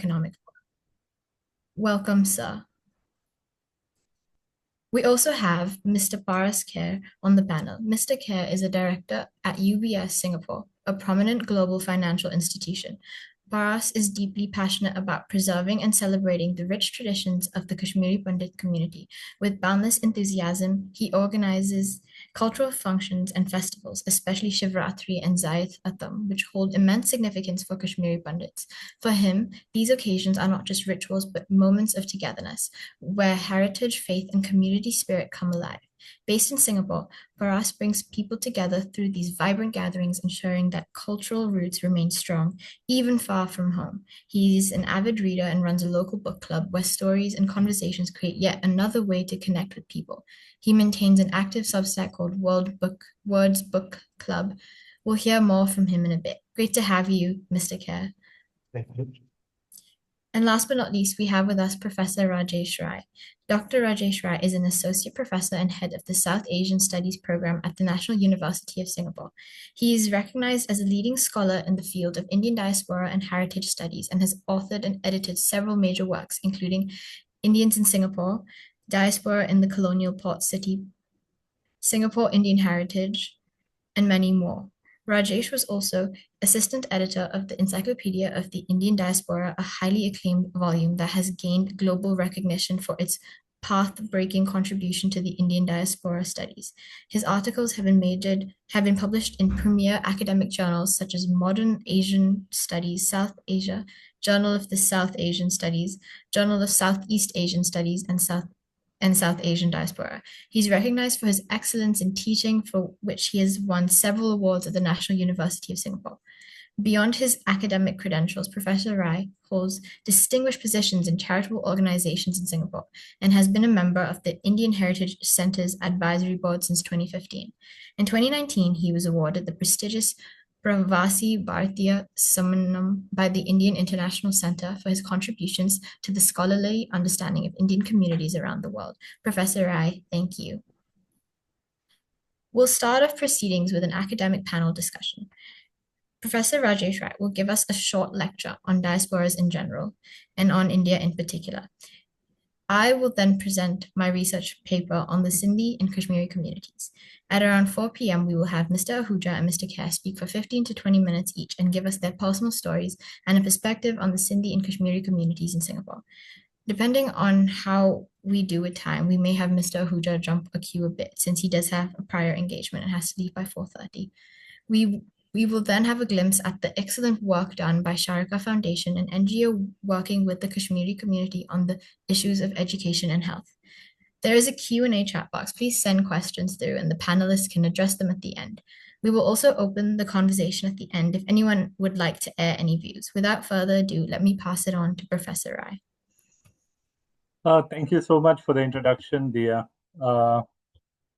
Economic Forum. Welcome, sir. We also have Mr. Paras Kher on the panel. Mr. Kher is a director at UBS Singapore, a prominent global financial institution. Paras is deeply passionate about preserving and celebrating the rich traditions of the Kashmiri Pandit community. With boundless enthusiasm, he organizes cultural functions and festivals, especially Shivratri and Zayat Atam, which hold immense significance for Kashmiri Pandits. For him, these occasions are not just rituals, but moments of togetherness, where heritage, faith, and community spirit come alive. Based in Singapore, Paras brings people together through these vibrant gatherings, ensuring that cultural roots remain strong, even far from home. He's an avid reader and runs a local book club where stories and conversations create yet another way to connect with people. He maintains an active Substack called Words Book Club. We'll hear more from him in a bit. Great to have you, Mr. Kher. Thank you. And last but not least, we have with us Professor Rajesh Rai. Dr. Rajesh Rai is an associate professor and head of the South Asian Studies program at the National University of Singapore. He is recognized as a leading scholar in the field of Indian diaspora and heritage studies and has authored and edited several major works, including Indians in Singapore, Diaspora in the Colonial Port City, Singapore Indian Heritage, and many more. Rajesh was also assistant editor of the Encyclopedia of the Indian Diaspora, a highly acclaimed volume that has gained global recognition for its path-breaking contribution to the Indian diaspora studies. His articles have been published in premier academic journals such as Modern Asian Studies, South Asia, Journal of the South Asian Studies, Journal of Southeast Asian Studies, and South Asian diaspora. He's recognized for his excellence in teaching, for which he has won several awards at the National University of Singapore. Beyond his academic credentials, Professor Rai holds distinguished positions in charitable organizations in Singapore and has been a member of the Indian Heritage Center's advisory board since 2015. In 2019, he was awarded the prestigious Pravasi Bharatiya Sammanam by the Indian International Center for his contributions to the scholarly understanding of Indian communities around the world. Professor Rai, thank you. We'll start off proceedings with an academic panel discussion. Professor Rajesh Rai will give us a short lecture on diasporas in general and on India in particular. I will then present my research paper on the Sindhi and Kashmiri communities. At around 4 p.m., we will have Mr. Ahuja and Mr. Kher speak for 15 to 20 minutes each and give us their personal stories and a perspective on the Sindhi and Kashmiri communities in Singapore. Depending on how we do with time, we may have Mr. Ahuja jump a queue a bit since he does have a prior engagement and has to leave by 4:30. We will then have a glimpse at the excellent work done by Sharika Foundation, an NGO working with the Kashmiri community on the issues of education and health. There is a Q&A chat box. Please send questions through and the panelists can address them at the end. We will also open the conversation at the end if anyone would like to air any views. Without further ado, let me pass it on to Professor Rai. Thank you so much for the introduction, Diya.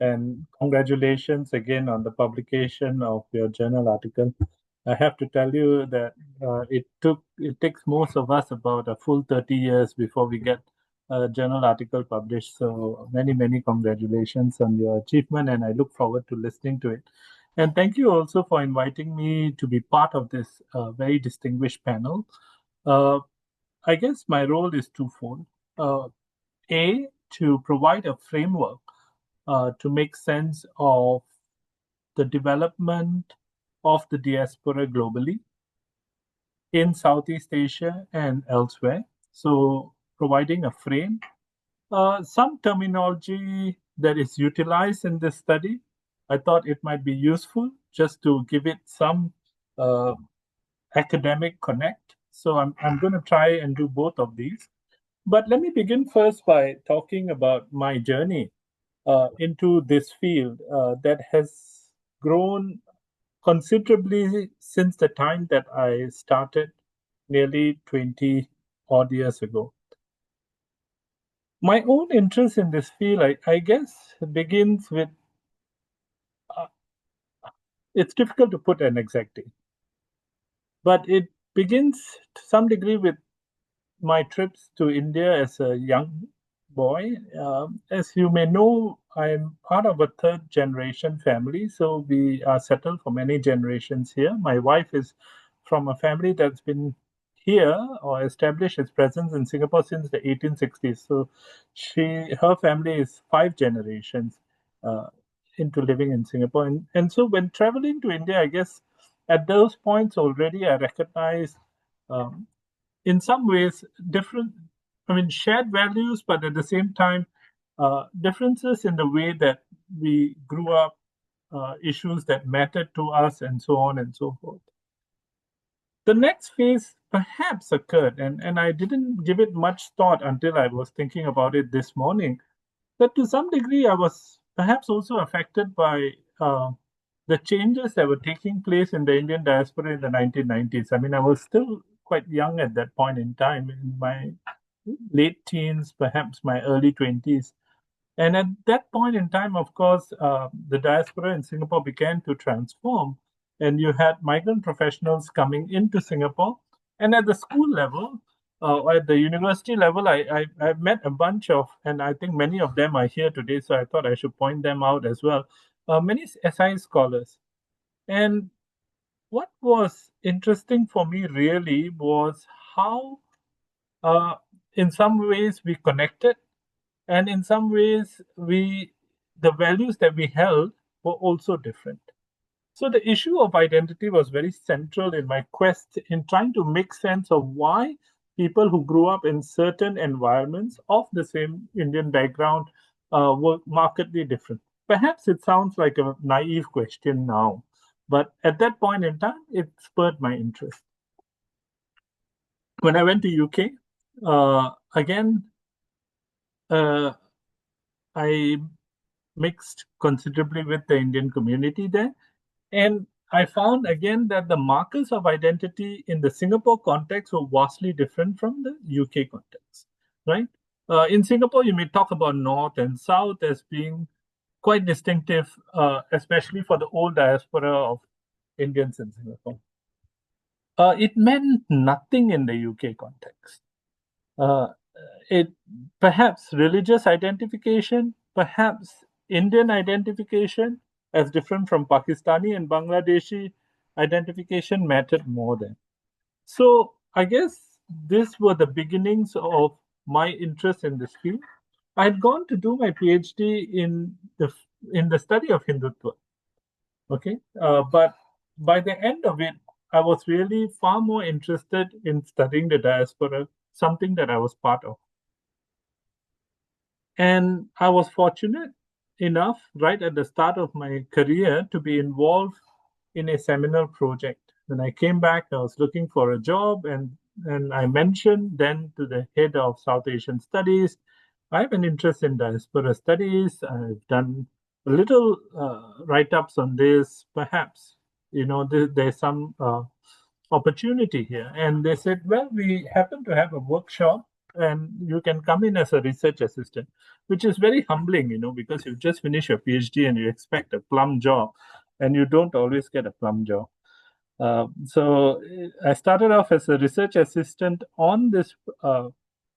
And congratulations again on the publication of your journal article. I have to tell you that it takes most of us about a full 30 years before we get a journal article published. So many congratulations on your achievement, and I look forward to listening to it. And thank you also for inviting me to be part of this very distinguished panel. I guess my role is twofold. A, to provide a framework to make sense of the development of the diaspora globally in Southeast Asia and elsewhere. So providing a frame, some terminology that is utilized in this study, I thought it might be useful just to give it some academic connect. So I'm going to try and do both of these. But let me begin first by talking about my journey into this field that has grown considerably since the time that I started nearly 20 odd years ago. My own interest in this field, I guess, begins with, it's difficult to put an exact date, but it begins to some degree with my trips to India as a young boy. As you may know, I'm part of a third generation family, so we are settled for many generations here. My wife is from a family that's been here or established its presence in Singapore since the 1860s. So her family is 5 generations into living in Singapore. And so when traveling to India, I guess at those points already I recognize um, in some ways different, shared values, but at the same time, differences in the way that we grew up, issues that mattered to us, and so on and so forth. The next phase perhaps occurred, and I didn't give it much thought until I was thinking about it this morning, that to some degree I was perhaps also affected by the changes that were taking place in the Indian diaspora in the 1990s. I was still quite young at that point in time, in my late teens, perhaps my early 20s. And at that point in time, of course, the diaspora in Singapore began to transform, and you had migrant professionals coming into Singapore. And at the school level, or at the university level, I've met a bunch of, and I think many of them are here today, so I thought I should point them out as well. Many SI scholars. And what was interesting for me really was how, uh, in some ways, we connected, and in some ways the values that we held were also different. So the issue of identity was very central in my quest in trying to make sense of why people who grew up in certain environments of the same Indian background were markedly different. Perhaps it sounds like a naive question now, but at that point in time it spurred my interest. When I went to UK, again, I mixed considerably with the Indian community there. And I found again that the markers of identity in the Singapore context were vastly different from the UK context, right? In Singapore, you may talk about North and South as being quite distinctive, especially for the old diaspora of Indians in Singapore. It meant nothing in the UK context. It perhaps religious identification, perhaps Indian identification, as different from Pakistani and Bangladeshi identification, mattered more than. So I guess these were the beginnings of my interest in this field. I had gone to do my PhD in the study of Hindutva. Okay, but by the end of it, I was really far more interested in studying the diaspora, something that I was part of. And I was fortunate enough right at the start of my career to be involved in a seminal project. When I came back, I was looking for a job, and I mentioned then to the head of South Asian Studies, I have an interest in diaspora studies. I've done a little write-ups on this. Perhaps, there's some opportunity here. And they said, well, we happen to have a workshop and you can come in as a research assistant, which is very humbling, because you just finish your PhD and you expect a plum job, and you don't always get a plum job. So I started off as a research assistant on this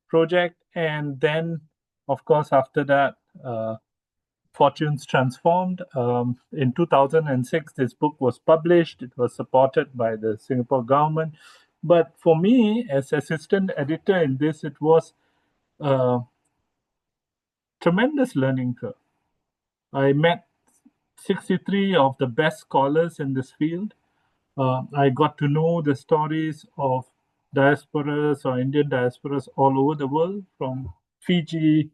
project, and then, of course, after that, fortunes transformed. In 2006, this book was published. It was supported by the Singapore government. But for me, as assistant editor in this, it was a tremendous learning curve. I met 63 of the best scholars in this field. I got to know the stories of diasporas or Indian diasporas all over the world, from Fiji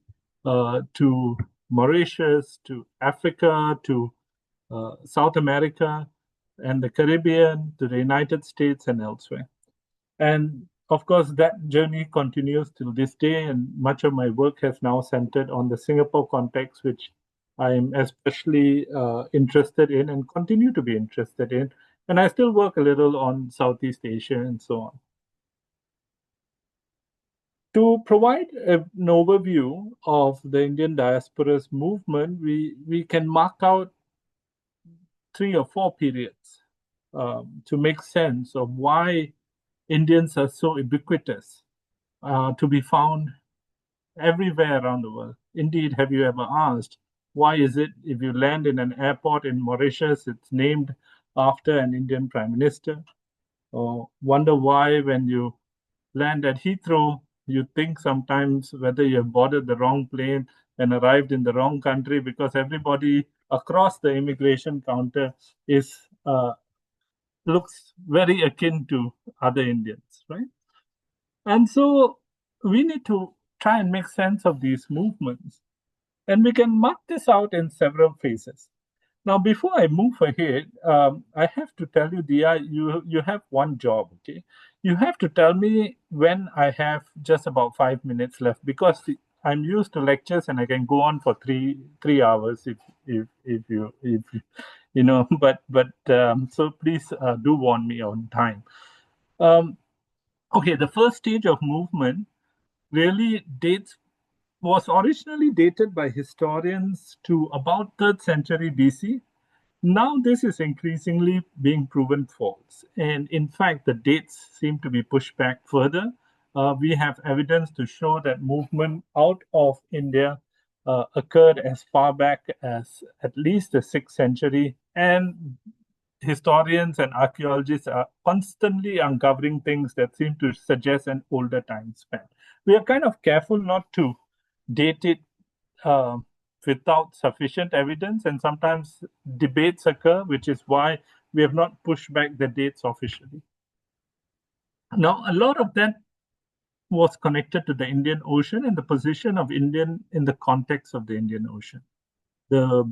to Mauritius to Africa to South America and the Caribbean to the United States and elsewhere. And of course, that journey continues till this day, and much of my work has now centered on the Singapore context, which I'm especially interested in and continue to be interested in. And I still work a little on Southeast Asia and so on. To provide an overview of the Indian diaspora's movement, we can mark out 3 or 4 periods to make sense of why Indians are so ubiquitous, to be found everywhere around the world. Indeed, have you ever asked, why is it if you land in an airport in Mauritius, it's named after an Indian prime minister? Or wonder why when you land at Heathrow, you think sometimes whether you have boarded the wrong plane and arrived in the wrong country, because everybody across the immigration counter is looks very akin to other Indians, right? And so we need to try and make sense of these movements. And we can mark this out in several phases. Now, before I move ahead, I have to tell you, Diya, you have one job, okay? You have to tell me when I have just about 5 minutes left, because I'm used to lectures and I can go on for three hours if you know. But so please do warn me on time. Um, okay, the first stage of movement really dates was originally dated by historians to about 3rd century BC. Now, this is increasingly being proven false. And in fact, the dates seem to be pushed back further. We have evidence to show that movement out of India occurred as far back as at least the 6th century. And historians and archaeologists are constantly uncovering things that seem to suggest an older time span. We are kind of careful not to date it uh, without sufficient evidence, and sometimes debates occur, which is why we have not pushed back the dates officially. Now, a lot of that was connected to the Indian Ocean and the position of Indian in the context of the Indian Ocean. The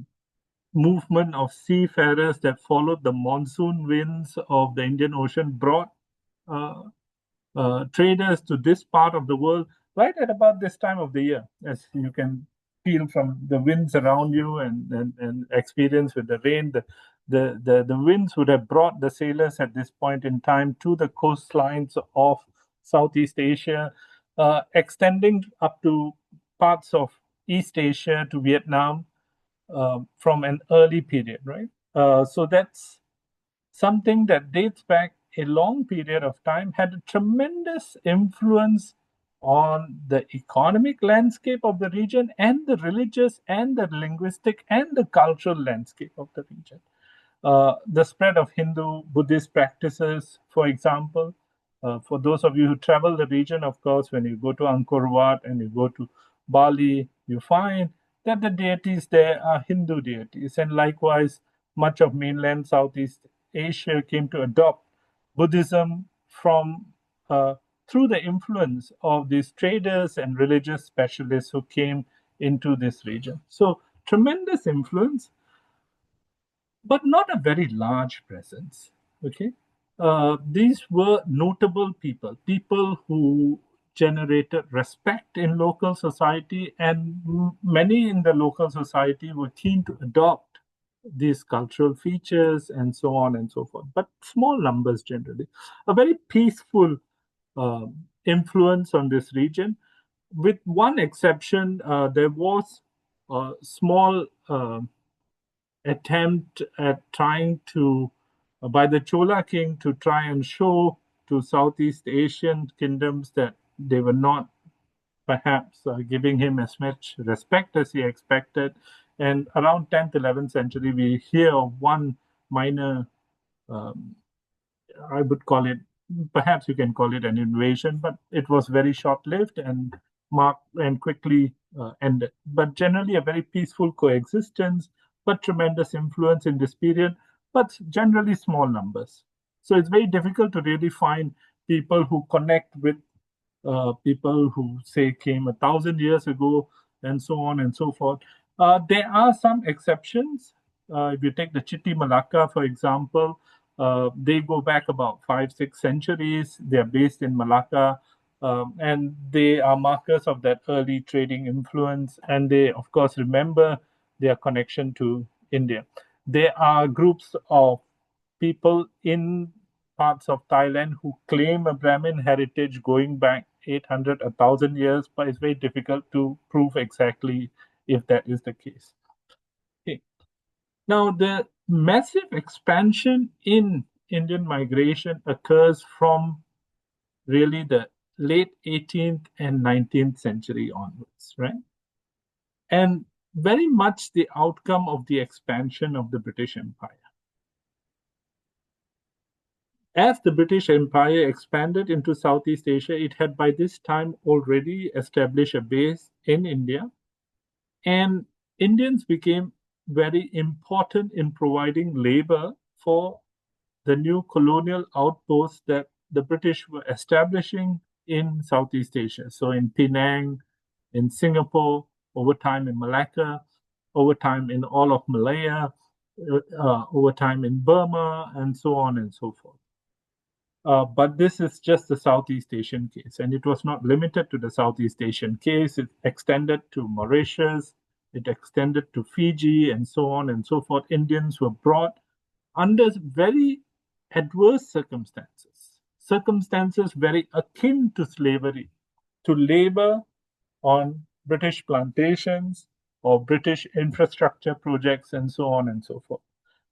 movement of seafarers that followed the monsoon winds of the Indian Ocean brought uh, traders to this part of the world right at about this time of the year, as you can feel from the winds around you and experience with the rain. The winds would have brought the sailors at this point in time to the coastlines of Southeast Asia, extending up to parts of East Asia to Vietnam from an early period, right? So that's something that dates back a long period of time, had a tremendous influence on the economic landscape of the region and the religious and the linguistic and the cultural landscape of the region. The spread of Hindu, Buddhist practices, for example. For those of you who travel the region, of course, when you go to Angkor Wat and you go to Bali, you find that the deities there are Hindu deities. And likewise, much of mainland Southeast Asia came to adopt Buddhism from through the influence of these traders and religious specialists who came into this region. So, tremendous influence, but not a very large presence. Okay, these were notable people, people who generated respect in local society, and many in the local society were keen to adopt these cultural features and so on and so forth. But small numbers generally, a very peaceful influence on this region. With one exception, there was a small attempt at trying to, by the Chola king, to try and show to Southeast Asian kingdoms that they were not perhaps giving him as much respect as he expected. And around 10th, 11th century, we hear of one minor um, I would call it, perhaps you can call it an invasion, but it was very short-lived and marked and quickly ended. But generally, a very peaceful coexistence, but tremendous influence in this period, but generally small numbers. So it's very difficult to really find people who connect with people who say came 1,000 years ago, and so on and so forth. There are some exceptions. If you take the Chitti Malacca, for example, they go back about 5, 6 centuries. They are based in Malacca, and they are markers of that early trading influence. And they, of course, remember their connection to India. There are groups of people in parts of Thailand who claim a Brahmin heritage going back 800, 1,000 years, but it's very difficult to prove exactly if that is the case. Okay. Now, the massive expansion in Indian migration occurs from really the late 18th and 19th century onwards, right? And very much the outcome of the expansion of the British Empire. As the British Empire expanded into Southeast Asia, it had by this time already established a base in India, and Indians became very important in providing labor for the new colonial outposts that the British were establishing in Southeast Asia. So in Penang, in Singapore, over time in Malacca, over time in all of Malaya, over time in Burma, and so on and so forth. But this is just the Southeast Asian case, and it was not limited to the Southeast Asian case. It extended to Mauritius, it extended to Fiji, and so on and so forth. Indians were brought under very adverse circumstances very akin to slavery, to labor on British plantations or British infrastructure projects, and so on and so forth.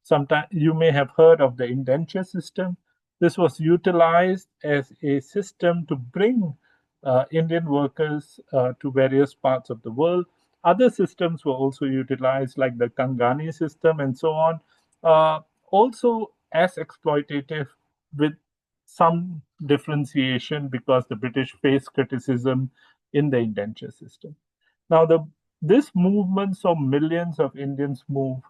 Sometimes you may have heard of the indenture system. This was utilized as a system to bring Indian workers to various parts of the world. Other systems were also utilized, like the Kangani system and so on, also as exploitative, with some differentiation because the British faced criticism in the indenture system. Now, this movement saw millions of Indians move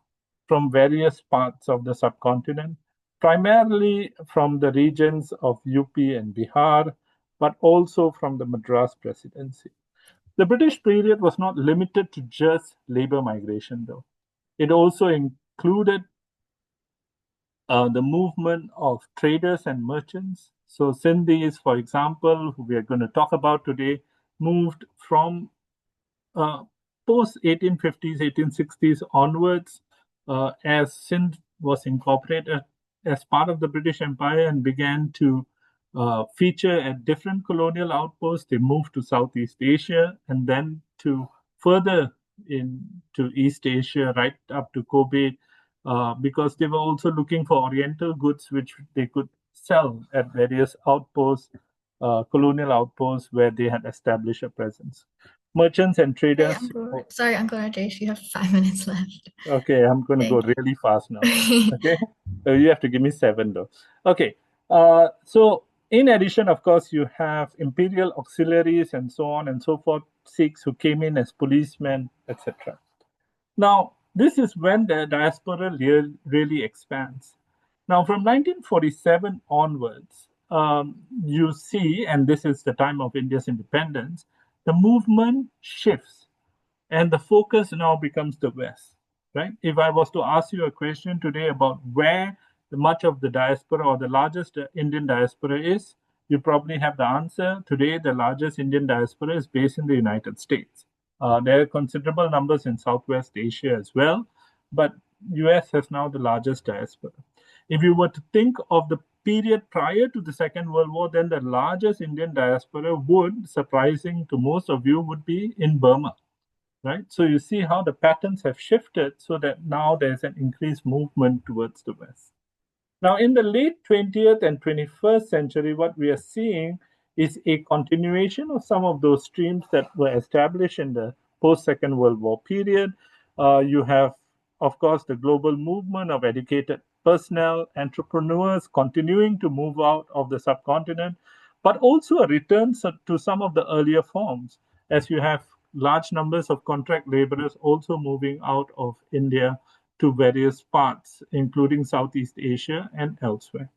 from various parts of the subcontinent, primarily from the regions of UP and Bihar, but also from the Madras Presidency. The British period was not limited to just labor migration, though. It also included the movement of traders and merchants. So, Sindhis, for example, who we are going to talk about today, moved from post 1850s, 1860s onwards, as Sindh was incorporated as part of the British Empire and began to feature at different colonial outposts. They moved to Southeast Asia and then to further into East Asia, right up to Kobe, because they were also looking for Oriental goods which they could sell at various outposts, colonial outposts where they had established a presence. Merchants and Hey, traders. Uncle. Sorry, Uncle Rajesh, you have 5 minutes left. Okay, I'm going to go Thank you. really fast now. Okay, you have to give me 7 though. Okay, so in addition, of course, you have imperial auxiliaries and so on and so forth, Sikhs who came in as policemen, etc. Now, this is when the diaspora really expands. Now, from 1947 onwards, you see, and this is the time of India's independence, the movement shifts and the focus now becomes the West, right? If I was to ask you a question today about where much of the diaspora or the largest Indian diaspora is, you probably have the answer. Today, the largest Indian diaspora is based in the United States. There are considerable numbers in Southwest Asia as well, but US has now the largest diaspora. If you were to think of the period prior to the Second World War, then the largest Indian diaspora would, surprising to most of you, would be in Burma, right? So you see how the patterns have shifted so that now there's an increased movement towards the West. Now, in the late 20th and 21st century, what we are seeing is a continuation of some of those streams that were established in the post Second World War period. You have, of course, the global movement of educated personnel, entrepreneurs continuing to move out of the subcontinent, but also a return to some of the earlier forms, as you have large numbers of contract laborers also moving out of India to various parts, including Southeast Asia and elsewhere.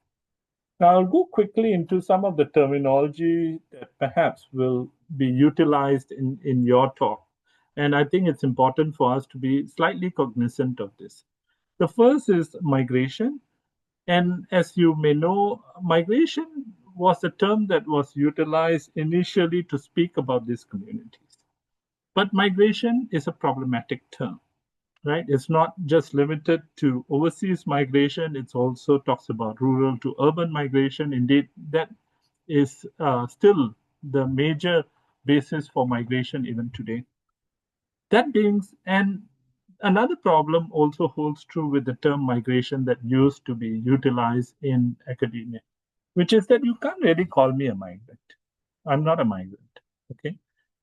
Now, I'll go quickly into some of the terminology that perhaps will be utilized in your talk. And I think it's important for us to be slightly cognizant of this. The first is migration. And as you may know, migration was a term that was utilized initially to speak about these communities. But migration is a problematic term, right? It's not just limited to overseas migration. It also talks about rural to urban migration. Indeed, that is still the major basis for migration even today. That being, and another problem also holds true with the term migration that used to be utilized in academia, which is that you can't really call me a migrant. I'm not a migrant. Okay.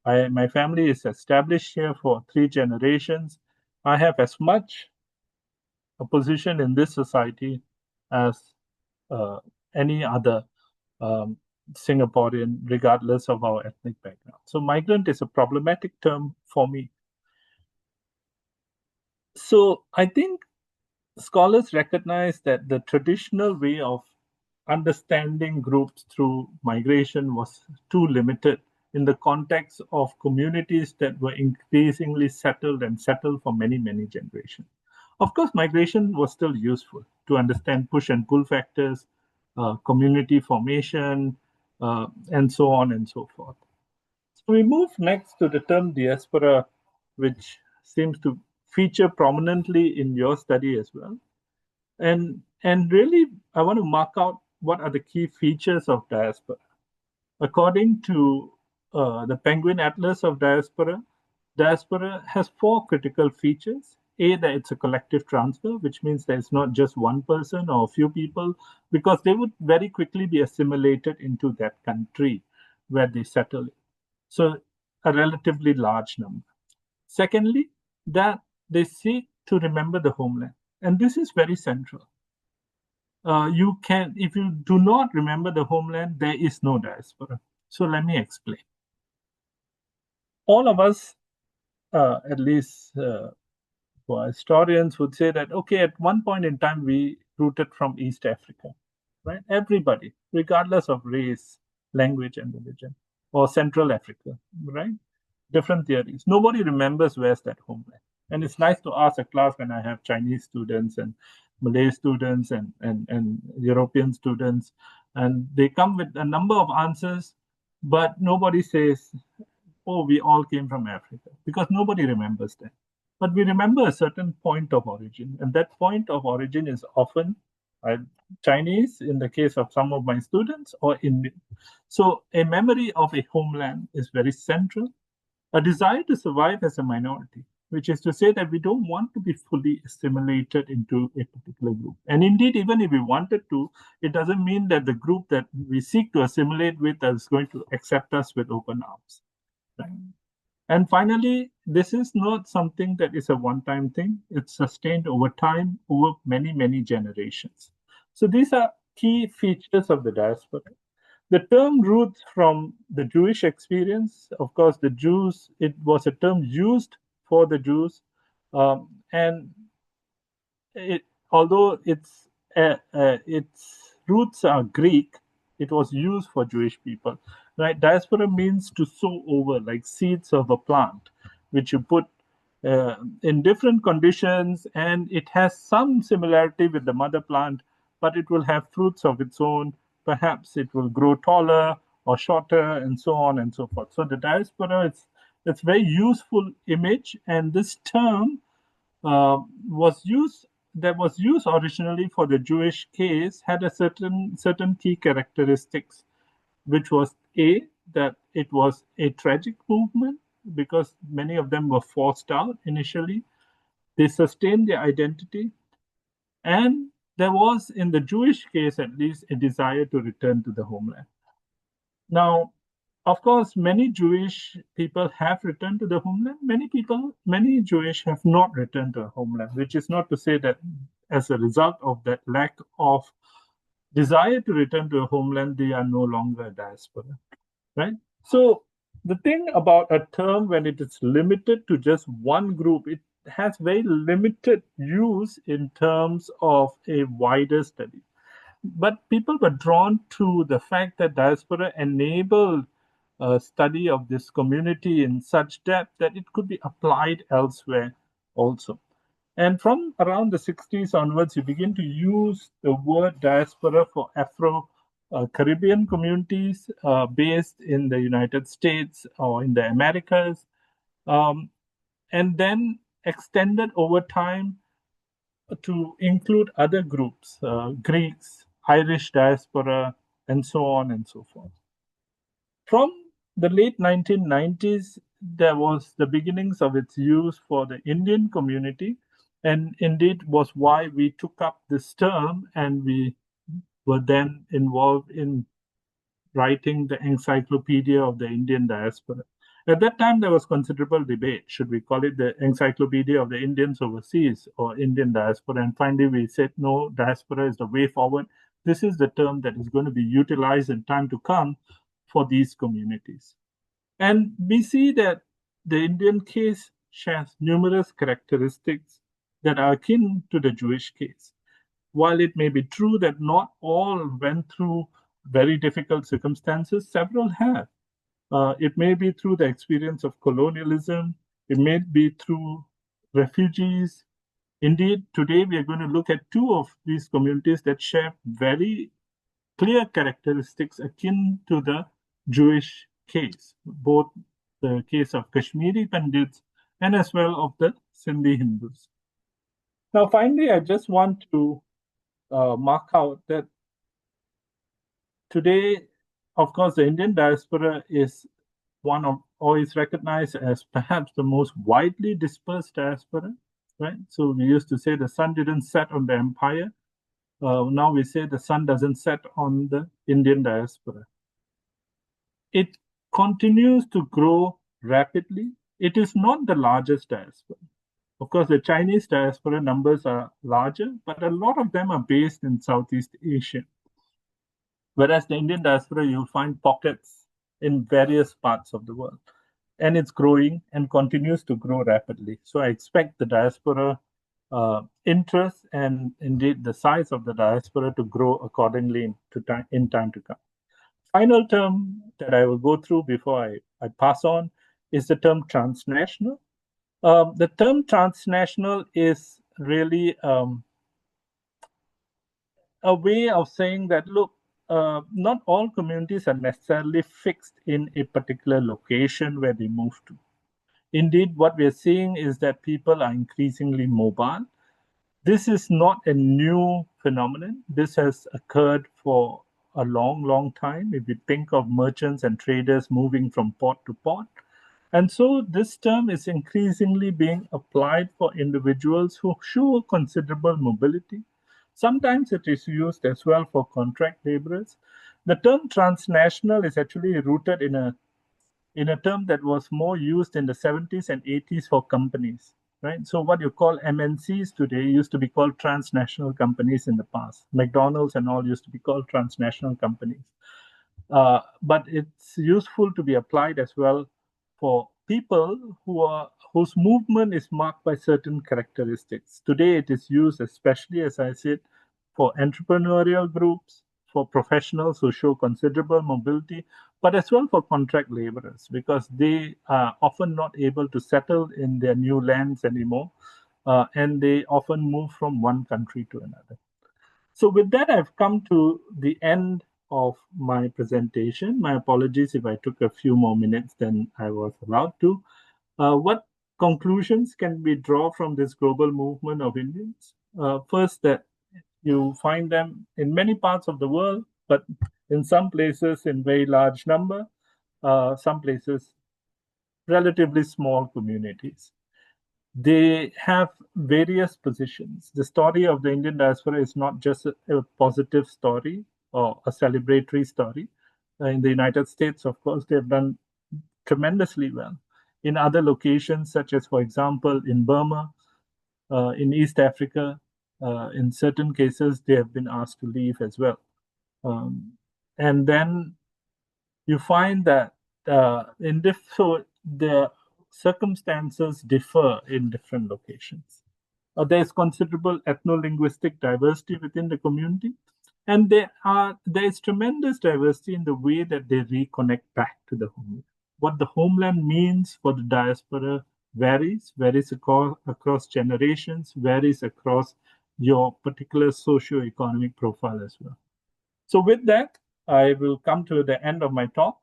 My family is established here for 3 generations. I have as much a position in this society as any other Singaporean, regardless of our ethnic background. So migrant is a problematic term for me. So I think scholars recognize that the traditional way of understanding groups through migration was too limited in the context of communities that were increasingly settled and settled for many, many generations. Of course, migration was still useful to understand push and pull factors, community formation, and so on and so forth. So we move next to the term diaspora, which seems to feature prominently in your study as well. And really, I want to mark out what are the key features of diaspora. According to the Penguin Atlas of Diaspora, diaspora has four critical features. A, that it's a collective transfer, which means that it's not just one person or a few people, because they would very quickly be assimilated into that country where they settle. So a relatively large number. Secondly, that they seek to remember the homeland. And this is very central. You can, if you do not remember the homeland, there is no diaspora. So let me explain. All of us, at least for historians, would say that, okay, at one point in time, we rooted from East Africa, right? Everybody, regardless of race, language, and religion, or Central Africa, right? Different theories. Nobody remembers where's that homeland. And it's nice to ask a class when I have Chinese students and Malay students and European students, and they come with a number of answers, but nobody says, oh, we all came from Africa, because nobody remembers that. But we remember a certain point of origin, and that point of origin is often Chinese in the case of some of my students, or Indian. So a memory of a homeland is very central. A desire to survive as a minority, which is to say that we don't want to be fully assimilated into a particular group. And indeed, even if we wanted to, it doesn't mean that the group that we seek to assimilate with is going to accept us with open arms. Right? And finally, this is not something that is a one-time thing. It's sustained over time, over many, many generations. So these are key features of the diaspora. The term roots from the Jewish experience. Of course, the Jews, it was a term used for the Jews. And although its roots are Greek, it was used for Jewish people. Right? Diaspora means to sow over, like seeds of a plant, which you put in different conditions, and it has some similarity with the mother plant, but it will have fruits of its own. Perhaps it will grow taller or shorter, and so on and so forth. So the diaspora, it's very useful image, and this term was used originally for the Jewish case, had a certain key characteristics, which was A, that it was a tragic movement because many of them were forced out initially. They sustained their identity, and there was, in the Jewish case at least, a desire to return to the homeland. Now, of course, many Jewish people have returned to the homeland. Many Jewish have not returned to the homeland, which is not to say that as a result of that lack of desire to return to a homeland, they are no longer a diaspora, right? So the thing about a term, when it is limited to just one group, it has very limited use in terms of a wider study. But people were drawn to the fact that diaspora enabled a study of this community in such depth that it could be applied elsewhere also. And from around the 60s onwards, you begin to use the word diaspora for Afro-Caribbean communities based in the United States or in the Americas, and then extended over time to include other groups, Greeks, Irish diaspora, and so on and so forth. From the late 1990s, there was the beginnings of its use for the Indian community, and indeed was why we took up this term, and we were then involved in writing the Encyclopedia of the Indian Diaspora. At that time, there was considerable debate. Should we call it the Encyclopedia of the Indians Overseas or Indian Diaspora? And finally, we said, no, diaspora is the way forward. This is the term that is going to be utilized in time to come for these communities. And we see that the Indian case shares numerous characteristics that are akin to the Jewish case. While it may be true that not all went through very difficult circumstances, several have. It may be through the experience of colonialism, it may be through refugees. Indeed, today we are going to look at two of these communities that share very clear characteristics akin to the Jewish case, both the case of Kashmiri Pandits and as well of the Sindhi Hindus. Now, finally, I just want to mark out that today, of course, the Indian diaspora is one of, or is recognized as perhaps the most widely dispersed diaspora, right? So we used to say the sun didn't set on the empire. Now we say the sun doesn't set on the Indian diaspora. It continues to grow rapidly. It is not the largest diaspora. Of course, the Chinese diaspora numbers are larger, but a lot of them are based in Southeast Asia. Whereas the Indian diaspora, you'll find pockets in various parts of the world. And it's growing and continues to grow rapidly. So I expect the diaspora interest and indeed the size of the diaspora to grow accordingly in time to come. Final term that I will go through before I pass on is the term transnational. The term transnational is really a way of saying that, look, not all communities are necessarily fixed in a particular location where they move to. Indeed, what we are seeing is that people are increasingly mobile. This is not a new phenomenon. This has occurred for a long, long time. If you think of merchants and traders moving from port to port. And so this term is increasingly being applied for individuals who show considerable mobility. Sometimes it is used as well for contract laborers. The term transnational is actually rooted in a term that was more used in the 70s and 80s for companies, right? So what you call MNCs today used to be called transnational companies in the past. McDonald's and all used to be called transnational companies. But it's useful to be applied as well for people whose movement is marked by certain characteristics. Today it is used especially, as I said, for entrepreneurial groups, for professionals who show considerable mobility, but as well for contract laborers, because they are often not able to settle in their new lands anymore, and they often move from one country to another. So with that, I've come to the end of my presentation. My apologies if I took a few more minutes than I was allowed to. What conclusions can we draw from this global movement of Indians? First, that you find them in many parts of the world, but in some places in very large number, some places relatively small communities. They have various positions. The story of the Indian diaspora is not just a positive story or a celebratory story. In the United States, of course, they've done tremendously well. In other locations, such as, for example, in Burma, in East Africa, in certain cases, they have been asked to leave as well. And then you find that so the circumstances differ in different locations. There's considerable ethno-linguistic diversity within the community, and there is tremendous diversity in the way that they reconnect back to the homeland. What the homeland means for the diaspora varies across generations, varies across your particular socio-economic profile as well. So with that, I will come to the end of my talk.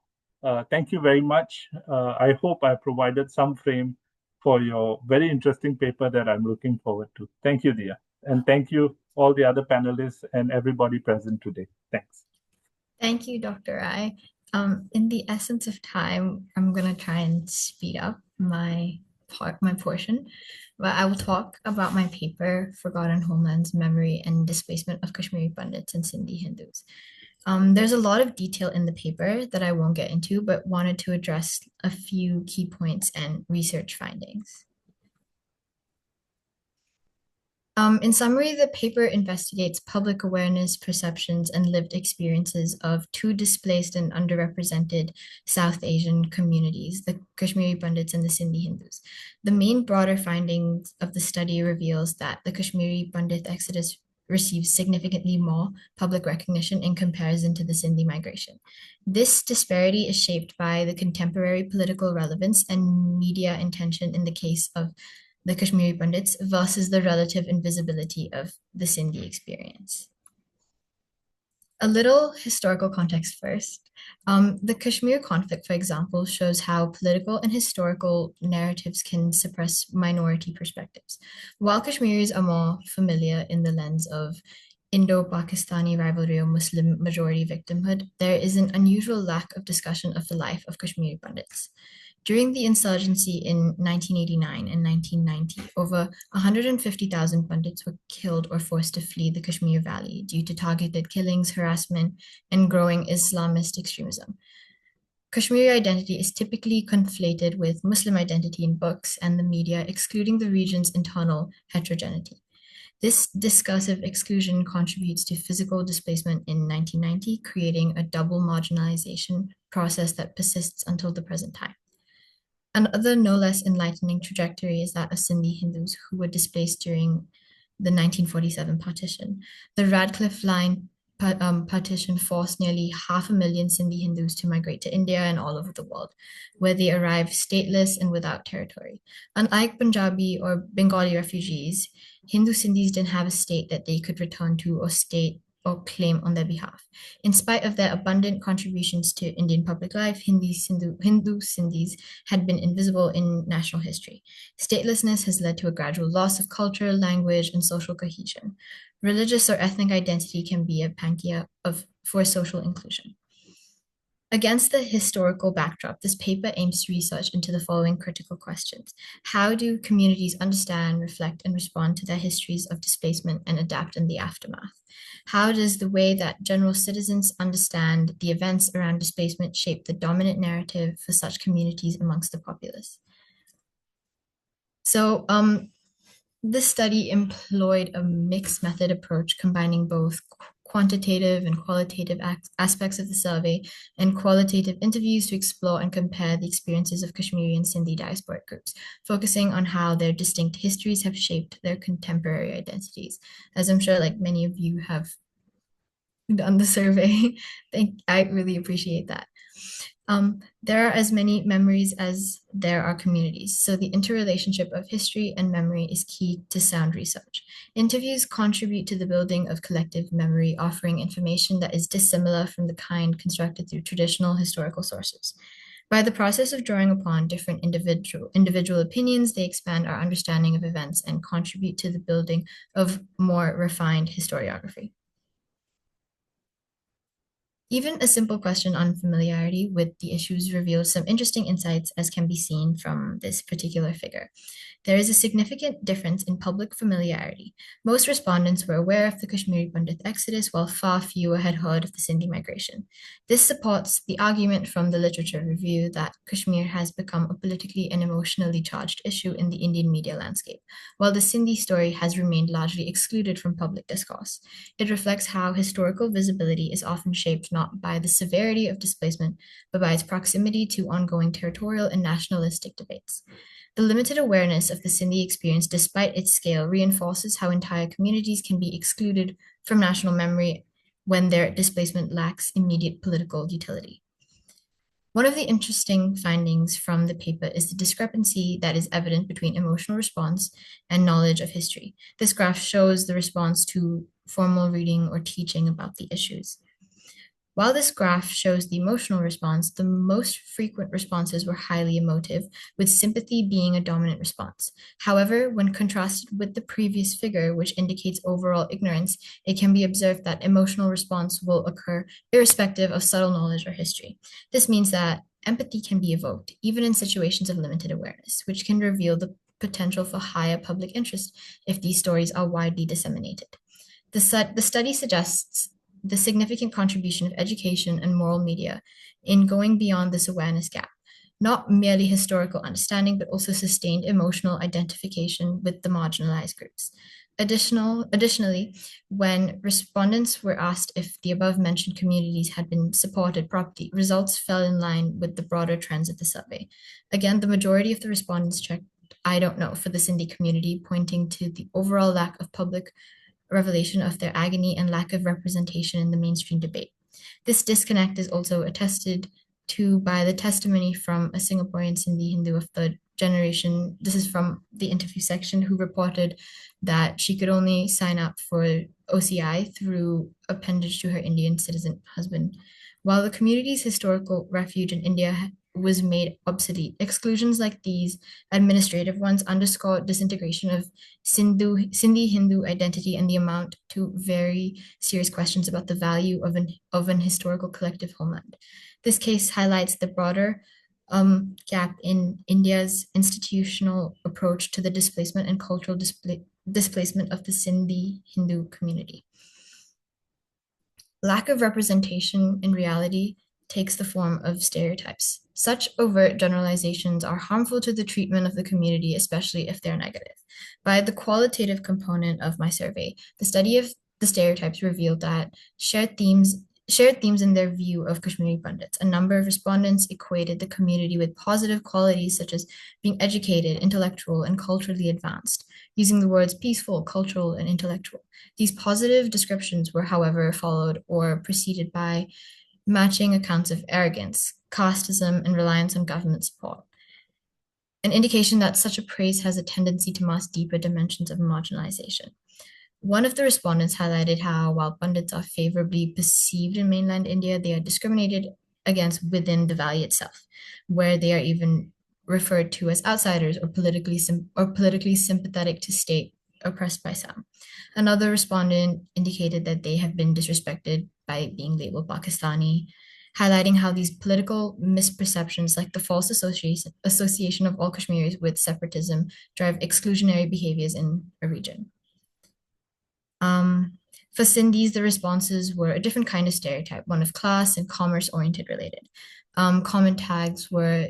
Thank you very much. I hope I provided some frame for your very interesting paper that I'm looking forward to. Thank you, Diya. And thank you all the other panelists and everybody present today. Thanks. Thank you, Dr. Rai. In the essence of time, I'm gonna try and speed up my portion, but I will talk about my paper, Forgotten Homelands, Memory and Displacement of Kashmiri Pandits and Sindhi Hindus. There's a lot of detail in the paper that I won't get into, but wanted to address a few key points and research findings. In summary, the paper investigates public awareness, perceptions, and lived experiences of two displaced and underrepresented South Asian communities, the Kashmiri Pandits and the Sindhi Hindus. The main broader findings of the study reveals that the Kashmiri Pandit exodus receives significantly more public recognition in comparison to the Sindhi migration. This disparity is shaped by the contemporary political relevance and media intention in the case of the Kashmiri Pandits versus the relative invisibility of the Sindhi experience. A little historical context first. The Kashmir conflict, for example, shows how political and historical narratives can suppress minority perspectives. While Kashmiris are more familiar in the lens of Indo-Pakistani rivalry or Muslim majority victimhood, there is an unusual lack of discussion of the life of Kashmiri Pandits. During the insurgency in 1989 and 1990, over 150,000 Pandits were killed or forced to flee the Kashmir Valley due to targeted killings, harassment, and growing Islamist extremism. Kashmiri identity is typically conflated with Muslim identity in books and the media, excluding the region's internal heterogeneity. This discursive exclusion contributes to physical displacement in 1990, creating a double marginalization process that persists until the present time. Another no less enlightening trajectory is that of Sindhi Hindus who were displaced during the 1947 partition. The Radcliffe Line partition forced nearly 500,000 Sindhi Hindus to migrate to India and all over the world, where they arrived stateless and without territory. Unlike Punjabi or Bengali refugees, Hindu Sindhis didn't have a state that they could return to or claim on their behalf. In spite of their abundant contributions to Indian public life, Hindu Sindhis had been invisible in national history. Statelessness has led to a gradual loss of culture, language, and social cohesion. Religious or ethnic identity can be a panacea for social inclusion. Against the historical backdrop, this paper aims to research into the following critical questions. How do communities understand, reflect, and respond to their histories of displacement and adapt in the aftermath? How does the way that general citizens understand the events around displacement shape the dominant narrative for such communities amongst the populace? So, this study employed a mixed method approach combining both quantitative and qualitative aspects of the survey and qualitative interviews to explore and compare the experiences of Kashmiri and Sindhi diasporic groups, focusing on how their distinct histories have shaped their contemporary identities. As I'm sure like many of you have done the survey, I really appreciate that. There are as many memories as there are communities, so the interrelationship of history and memory is key to sound research. Interviews contribute to the building of collective memory, offering information that is dissimilar from the kind constructed through traditional historical sources. By the process of drawing upon different individual opinions, they expand our understanding of events and contribute to the building of more refined historiography. Even a simple question on familiarity with the issues reveals some interesting insights, as can be seen from this particular figure. There is a significant difference in public familiarity. Most respondents were aware of the Kashmiri Pandit exodus, while far fewer had heard of the Sindhi migration. This supports the argument from the literature review that Kashmir has become a politically and emotionally charged issue in the Indian media landscape, while the Sindhi story has remained largely excluded from public discourse. It reflects how historical visibility is often shaped not by the severity of displacement, but by its proximity to ongoing territorial and nationalistic debates. The limited awareness of the Sindhi experience, despite its scale, reinforces how entire communities can be excluded from national memory when their displacement lacks immediate political utility. One of the interesting findings from the paper is the discrepancy that is evident between emotional response and knowledge of history. This graph shows the response to formal reading or teaching about the issues. While this graph shows the emotional response, the most frequent responses were highly emotive, with sympathy being a dominant response. However, when contrasted with the previous figure, which indicates overall ignorance, it can be observed that emotional response will occur irrespective of subtle knowledge or history. This means that empathy can be evoked, even in situations of limited awareness, which can reveal the potential for higher public interest if these stories are widely disseminated. The study suggests the significant contribution of education and moral media in going beyond this awareness gap, not merely historical understanding, but also sustained emotional identification with the marginalized groups. Additionally, when respondents were asked if the above-mentioned communities had been supported properly, results fell in line with the broader trends of the survey. Again, the majority of the respondents checked "I don't know" for the Sindhi community, pointing to the overall lack of public revelation of their agony and lack of representation in the mainstream debate. This disconnect is also attested to by the testimony from a Singaporean Sindhi Hindu of third generation. This is from the interview section, who reported that she could only sign up for OCI through appendage to her Indian citizen husband. While the community's historical refuge in India was made obsolete, exclusions like these administrative ones underscore disintegration of Sindhi Hindu identity and the amount to very serious questions about the value of an historical collective homeland. This case highlights the broader gap in India's institutional approach to the displacement and cultural displacement of the Sindhi Hindu community. Lack of representation in reality takes the form of stereotypes. Such overt generalizations are harmful to the treatment of the community, especially if they're negative. By the qualitative component of my survey, the study of the stereotypes revealed that shared themes in their view of Kashmiri Pandits. A number of respondents equated the community with positive qualities such as being educated, intellectual, and culturally advanced, using the words peaceful, cultural, and intellectual. These positive descriptions were, however, followed or preceded by matching accounts of arrogance, casteism, and reliance on government support, an indication that such a praise has a tendency to mask deeper dimensions of marginalization. One of the respondents highlighted how, while Pandits are favorably perceived in mainland India, they are discriminated against within the valley itself, where they are even referred to as outsiders or politically sympathetic to state oppressed by some. Another respondent indicated that they have been disrespected by being labeled Pakistani, highlighting how these political misperceptions, like the false association of all Kashmiris with separatism, drive exclusionary behaviors in a region. For Sindhis, the responses were a different kind of stereotype, one of class and commerce-oriented related. Common tags were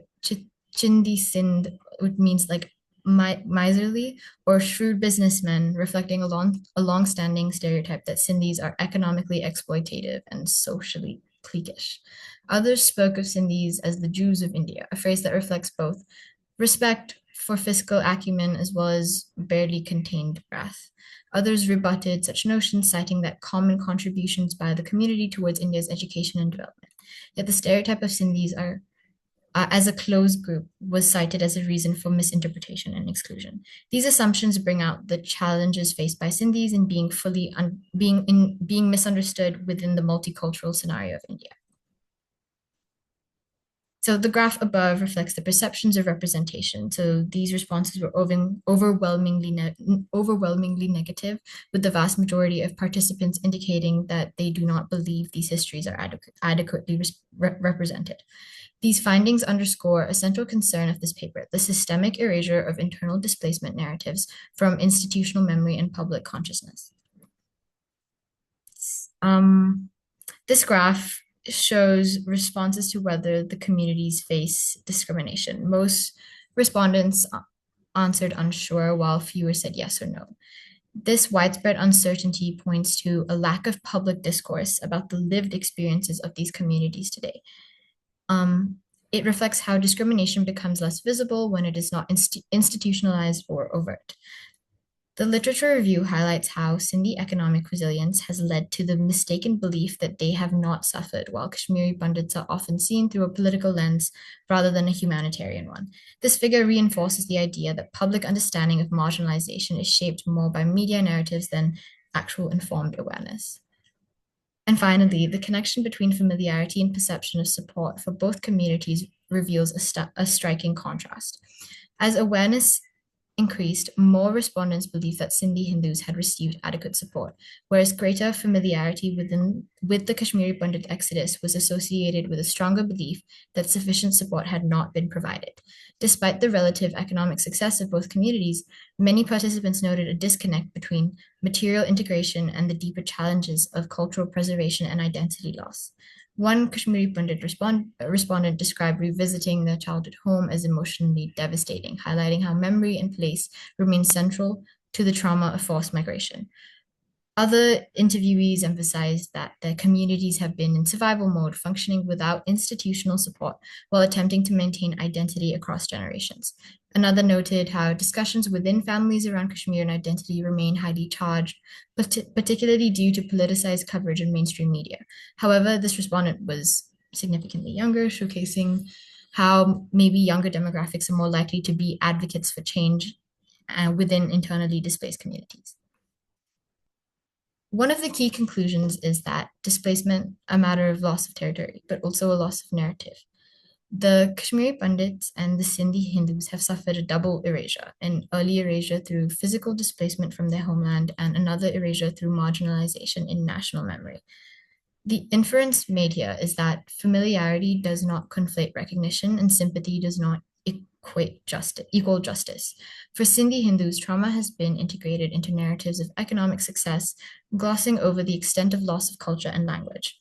Chindi Sindh, which means like miserly, or shrewd businessmen, reflecting a long-standing stereotype that Sindhis are economically exploitative and socially cliquish. Others spoke of Sindhis as the Jews of India, a phrase that reflects both respect for fiscal acumen as well as barely contained wrath. Others rebutted such notions, citing that common contributions by the community towards India's education and development. Yet the stereotype of Sindhis as a closed group was cited as a reason for misinterpretation and exclusion. These assumptions bring out the challenges faced by Sindhis in being misunderstood within the multicultural scenario of India. So the graph above reflects the perceptions of representation. So these responses were overwhelmingly negative, with the vast majority of participants indicating that they do not believe these histories are adequately represented. These findings underscore a central concern of this paper: the systemic erasure of internal displacement narratives from institutional memory and public consciousness. This graph shows responses to whether the communities face discrimination. Most respondents answered unsure, while fewer said yes or no. This widespread uncertainty points to a lack of public discourse about the lived experiences of these communities today. It reflects how discrimination becomes less visible when it is not institutionalized or overt. The literature review highlights how Sindhi economic resilience has led to the mistaken belief that they have not suffered, while Kashmiri Pandits are often seen through a political lens rather than a humanitarian one. This figure reinforces the idea that public understanding of marginalization is shaped more by media narratives than actual informed awareness. And finally, the connection between familiarity and perception of support for both communities reveals a striking contrast. As awareness increased, more respondents believed that Sindhi Hindus had received adequate support, whereas greater familiarity with the Kashmiri Pandit exodus was associated with a stronger belief that sufficient support had not been provided. Despite the relative economic success of both communities, many participants noted a disconnect between material integration and the deeper challenges of cultural preservation and identity loss. One Kashmiri Pandit respondent described revisiting their childhood home as emotionally devastating, highlighting how memory and place remain central to the trauma of forced migration. Other interviewees emphasized that their communities have been in survival mode, functioning without institutional support while attempting to maintain identity across generations. Another noted how discussions within families around Kashmir and identity remain highly charged, particularly due to politicized coverage in mainstream media. However, this respondent was significantly younger, showcasing how maybe younger demographics are more likely to be advocates for change within internally displaced communities. One of the key conclusions is that displacement a matter of loss of territory, but also a loss of narrative. The Kashmiri Pandits and the Sindhi Hindus have suffered a double erasure, an early erasure through physical displacement from their homeland and another erasure through marginalization in national memory. The inference made here is that familiarity does not conflate recognition and sympathy does not equal justice. For Sindhi Hindus, trauma has been integrated into narratives of economic success, glossing over the extent of loss of culture and language.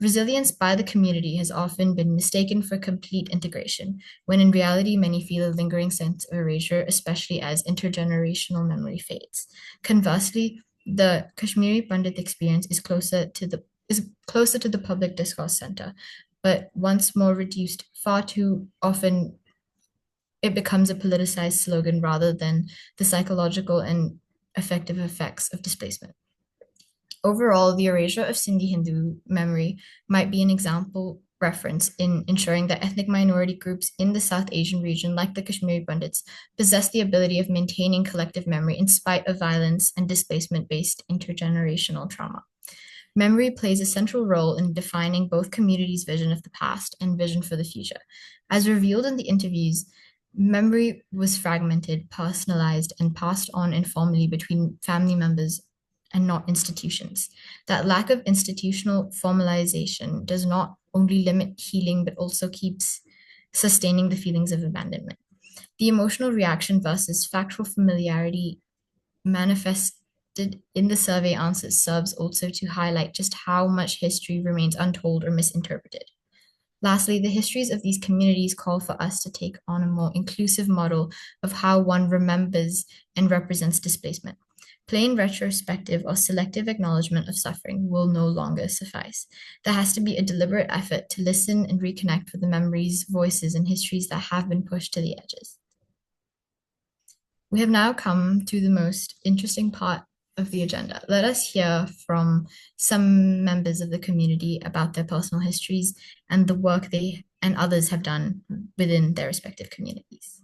Resilience by the community has often been mistaken for complete integration, when in reality, many feel a lingering sense of erasure, especially as intergenerational memory fades. Conversely, the Kashmiri Pandit experience is closer to the public discourse center, but once more reduced, far too often it becomes a politicized slogan rather than the psychological and effective effects of displacement. Overall, the erasure of Sindhi Hindu memory might be an example reference in ensuring that ethnic minority groups in the South Asian region, like the Kashmiri Pandits, possess the ability of maintaining collective memory in spite of violence and displacement-based intergenerational trauma. Memory plays a central role in defining both communities' vision of the past and vision for the future. As revealed in the interviews, memory was fragmented, personalized, and passed on informally between family members and not institutions. That lack of institutional formalization does not only limit healing, but also keeps sustaining the feelings of abandonment. The emotional reaction versus factual familiarity manifested in the survey answers serves also to highlight just how much history remains untold or misinterpreted. Lastly, the histories of these communities call for us to take on a more inclusive model of how one remembers and represents displacement. Plain retrospective or selective acknowledgement of suffering will no longer suffice. There has to be a deliberate effort to listen and reconnect with the memories, voices, and histories that have been pushed to the edges. We have now come to the most interesting part of the agenda. Let us hear from some members of the community about their personal histories and the work they and others have done within their respective communities.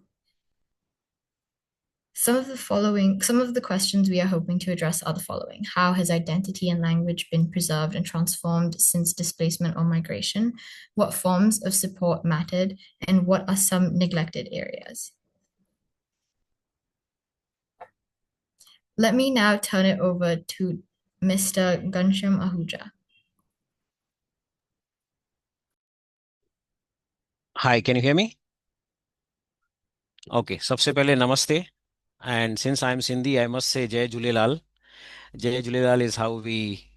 Some of the questions we are hoping to address are the following. How has identity and language been preserved and transformed since displacement or migration? What forms of support mattered? And what are some neglected areas? Let me now turn it over to Mr. Ghanshyam Ahuja. Hi, can you hear me? Okay, सबसे पहले नमस्ते. And since I'm Sindhi, I must say Jai Julelal. Jai Julelal is how we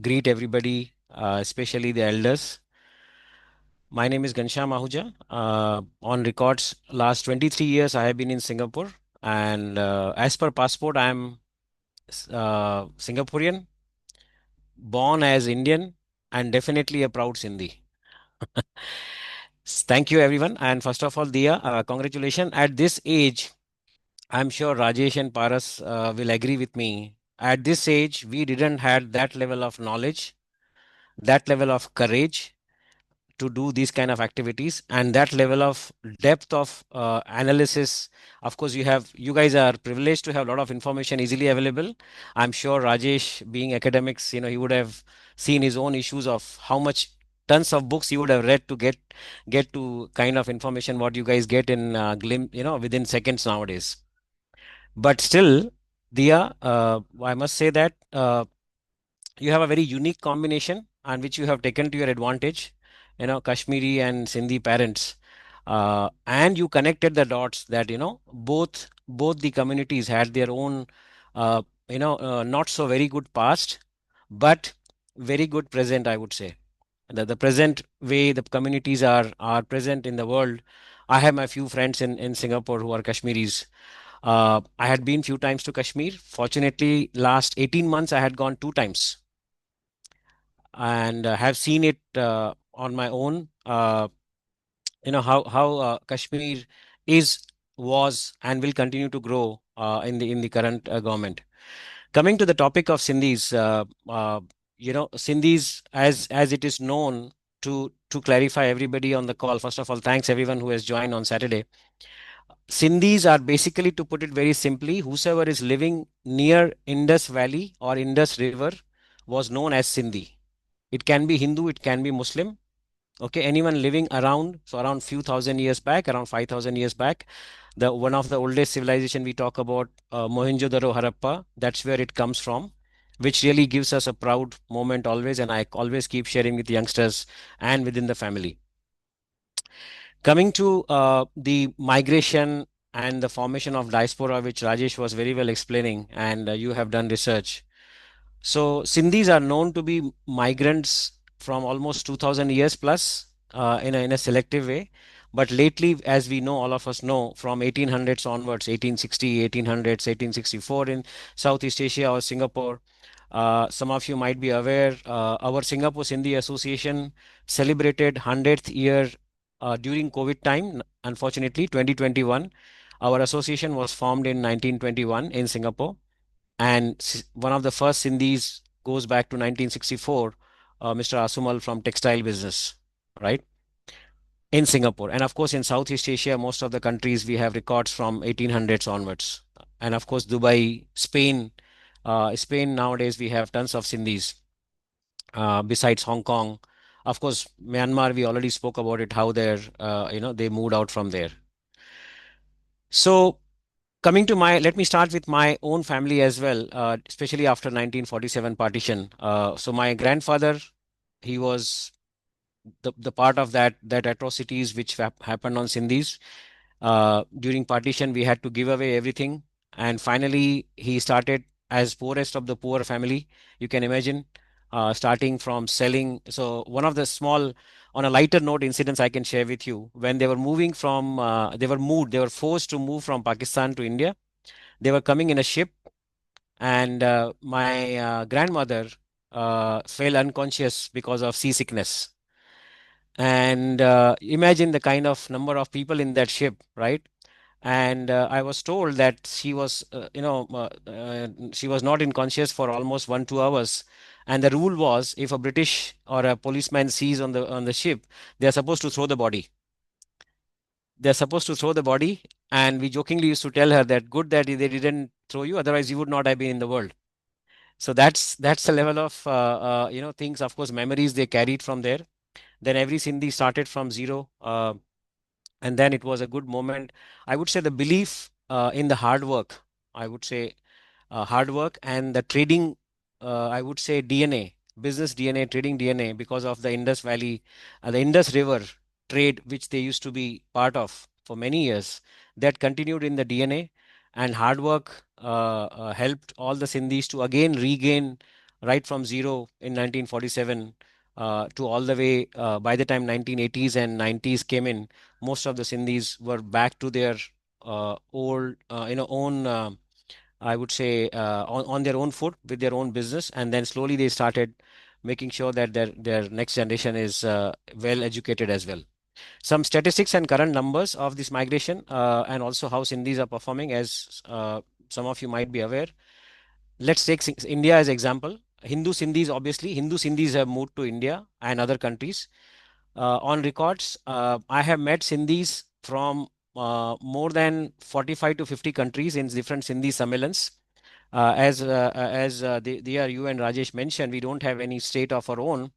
greet everybody, especially the elders. My name is Ghanshyam Ahuja. On records, last 23 years I have been in Singapore, and as per passport, I'm Singaporean, born as Indian, and definitely a proud Sindhi. Thank you, everyone. And first of all, Diya, congratulations. At this age, I'm sure Rajesh and Paras will agree with me. At this age, we didn't have that level of knowledge, that level of courage to do these kind of activities, and that level of depth of analysis. Of course, you guys are privileged to have a lot of information easily available. I'm sure Rajesh, being academics, he would have seen his own issues of how much tons of books he would have read to get to kind of information what you guys get in within seconds nowadays. But still, Diya, I must say that you have a very unique combination and which you have taken to your advantage, Kashmiri and Sindhi parents. And you connected the dots that, both the communities had their own, not so very good past, but very good present, I would say. The present way the communities are present in the world. I have my few friends in Singapore who are Kashmiris. I had been few times to Kashmir. Fortunately, last 18 months I had gone 2 times and have seen it on my own. How Kashmir is, was, and will continue to grow in the current government. Coming to the topic of Sindhis, Sindhis, as it is known, to clarify everybody on the call. First of all, thanks everyone who has joined on Saturday. Sindhis are basically, to put it very simply, whosoever is living near Indus Valley or Indus River was known as Sindhi. It can be Hindu, it can be Muslim. Okay, anyone living around, so around few thousand years back, around 5,000 years back, the one of the oldest civilization we talk about, Mohenjo-daro, Harappa, that's where it comes from, which really gives us a proud moment always, and I always keep sharing with youngsters and within the family. Coming to the migration and the formation of diaspora, which Rajesh was very well explaining, and you have done research. So Sindhis are known to be migrants from almost 2000 years plus in a selective way. But lately, as we know, all of us know, from 1800s onwards, 1860, 1800s, 1864 in Southeast Asia or Singapore, some of you might be aware, our Singapore Sindhi Association celebrated 100th year during COVID time. Unfortunately, 2021, our association was formed in 1921 in Singapore, and one of the first Sindhis goes back to 1964, Mr. Asumal from textile business, right, in Singapore. And of course, in Southeast Asia, most of the countries we have records from 1800s onwards. And of course, Dubai, Spain, Spain nowadays we have tons of Sindhis. Besides Hong Kong, of course, Myanmar, we already spoke about it, how they moved out from there. So let me start with my own family as well, especially after 1947 partition. So my grandfather, he was the part of that atrocities which happened on Sindhis. During partition, we had to give away everything, and finally he started as poorest of the poor family. You can imagine, starting from selling. So one of the small, on a lighter note, incidents I can share with you. When they were moving from, they were forced to move from Pakistan to India. They were coming in a ship, and my grandmother fell unconscious because of seasickness. And imagine the kind of number of people in that ship, right? And I was told that she was not unconscious for almost 1 2 hours. And the rule was, if a British or a policeman sees on the ship, they are supposed to throw the body. They're supposed to throw the body. And we jokingly used to tell her that good that they didn't throw you, otherwise you would not have been in the world. So that's the level of things. Of course, memories they carried from there. Then every Sindhi started from zero, and then it was a good moment. I would say the belief in the hard work. I would say hard work and the trading, I would say DNA, business DNA, trading DNA, because of the Indus Valley, the Indus River trade, which they used to be part of for many years, that continued in the DNA. And hard work helped all the Sindhis to again regain right from zero in 1947 to all the way by the time 1980s and 90s came in, most of the Sindhis were back to their old, own. I would say on their own foot with their own business, and then slowly they started making sure that their next generation is well educated as well. Some statistics and current numbers of this migration, and also how Sindhis are performing, as some of you might be aware. Let's take India as example. Hindu Sindhis have moved to India and other countries. On records, I have met Sindhis from more than 45 to 50 countries in different Sindhi sammelans. As you and Rajesh mentioned, we don't have any state of our own.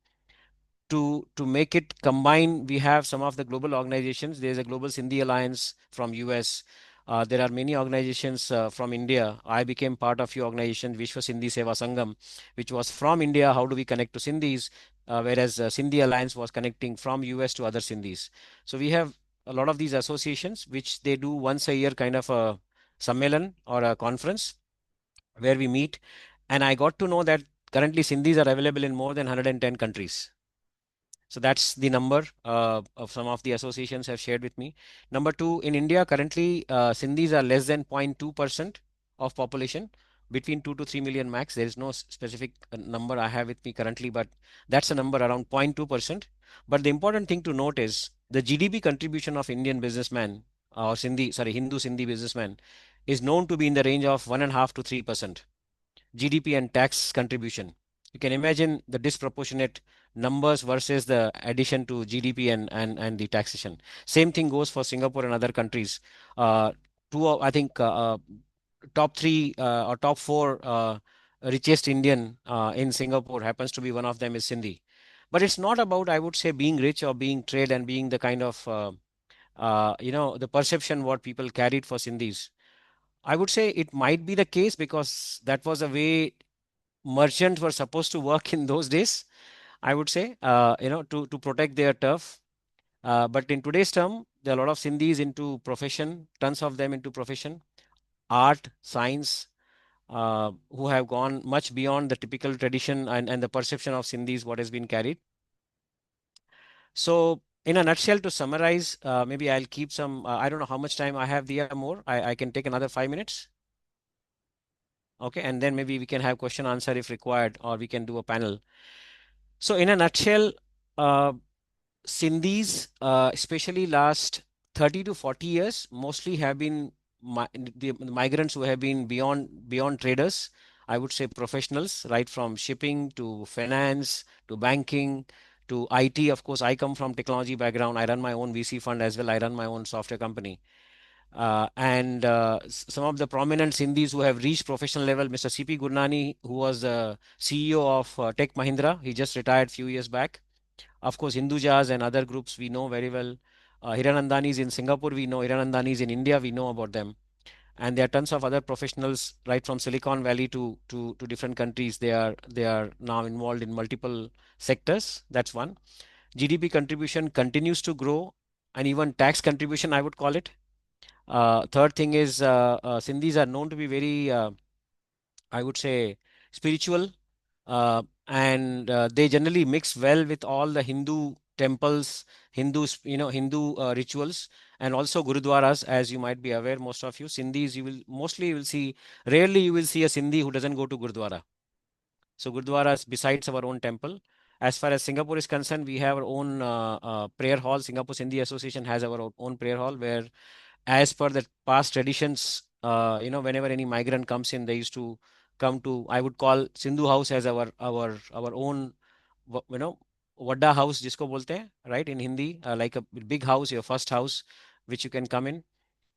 To make it combine, we have some of the global organizations. There's a Global Sindhi Alliance from US. There are many organizations from India. I became part of your organization, Vishwa Sindhi Seva Sangam, which was from India. How do we connect to Sindhis? Whereas Sindhi Alliance was connecting from US to other Sindhis. So we have a lot of these associations, which they do once a year, kind of a sammelan or a conference where we meet. And I got to know that currently Sindhis are available in more than 110 countries. So that's the number of some of the associations have shared with me. Number two, in India currently, Sindhis are less than 0.2% of population, between 2 to 3 million max. There is no specific number I have with me currently, but that's a number around 0.2%. But the important thing to note is the GDP contribution of Indian businessman or Hindu Sindhi businessman is known to be in the range of 1.5 to 3%. GDP and tax contribution. You can imagine the disproportionate numbers versus the addition to GDP and the taxation. Same thing goes for Singapore and other countries. I think top three or top four richest Indian in Singapore happens to be one of them is Sindhi. But it's not about, I would say, being rich or being trade and being the kind of the perception what people carried for Sindhis. I would say it might be the case because that was a way merchants were supposed to work in those days. I would say, to protect their turf. But in today's term, there are a lot of Sindhis into profession, tons of them into profession, art, science, who have gone much beyond the typical tradition and the perception of Sindhis, what has been carried. So, in a nutshell, to summarize, maybe I'll keep some, I don't know how much time I have, Diya, more. I can take another 5 minutes. Okay, and then maybe we can have question answer if required, or we can do a panel. So, in a nutshell, uh, Sindhis, especially last 30 to 40 years, mostly have been the migrants who have been beyond traders. I would say professionals, right from shipping to finance to banking to IT. Of course, I come from technology background. I run my own VC fund as well. I run my own software company. And some of the prominent Sindhis who have reached professional level, Mr. CP Gurnani, who was the CEO of Tech Mahindra, he just retired few years back. Of course, Hindujas and other groups we know very well. Hiranandanis in Singapore, we know. Hiranandanis in India, we know about them. And there are tons of other professionals, right from Silicon Valley to different countries. They are now involved in multiple sectors. That's one. GDP contribution continues to grow, and even tax contribution, I would call it. Third thing is Sindhis are known to be very, I would say, spiritual, and they generally mix well with all the Hindu temples, Hindu rituals, and also gurudwaras. As you might be aware, most of you Sindhis, you will see, rarely you will see a Sindhi who doesn't go to gurudwara. So gurudwaras besides our own temple. As far as Singapore is concerned, we have our own prayer hall. Singapore Sindhi Association has our own prayer hall where, as per the past traditions, whenever any migrant comes in, they used to come to, I would call Sindhu house as our own, Vadda house, jisko bolte hain, right, in Hindi, like a big house, your first house, which you can come in.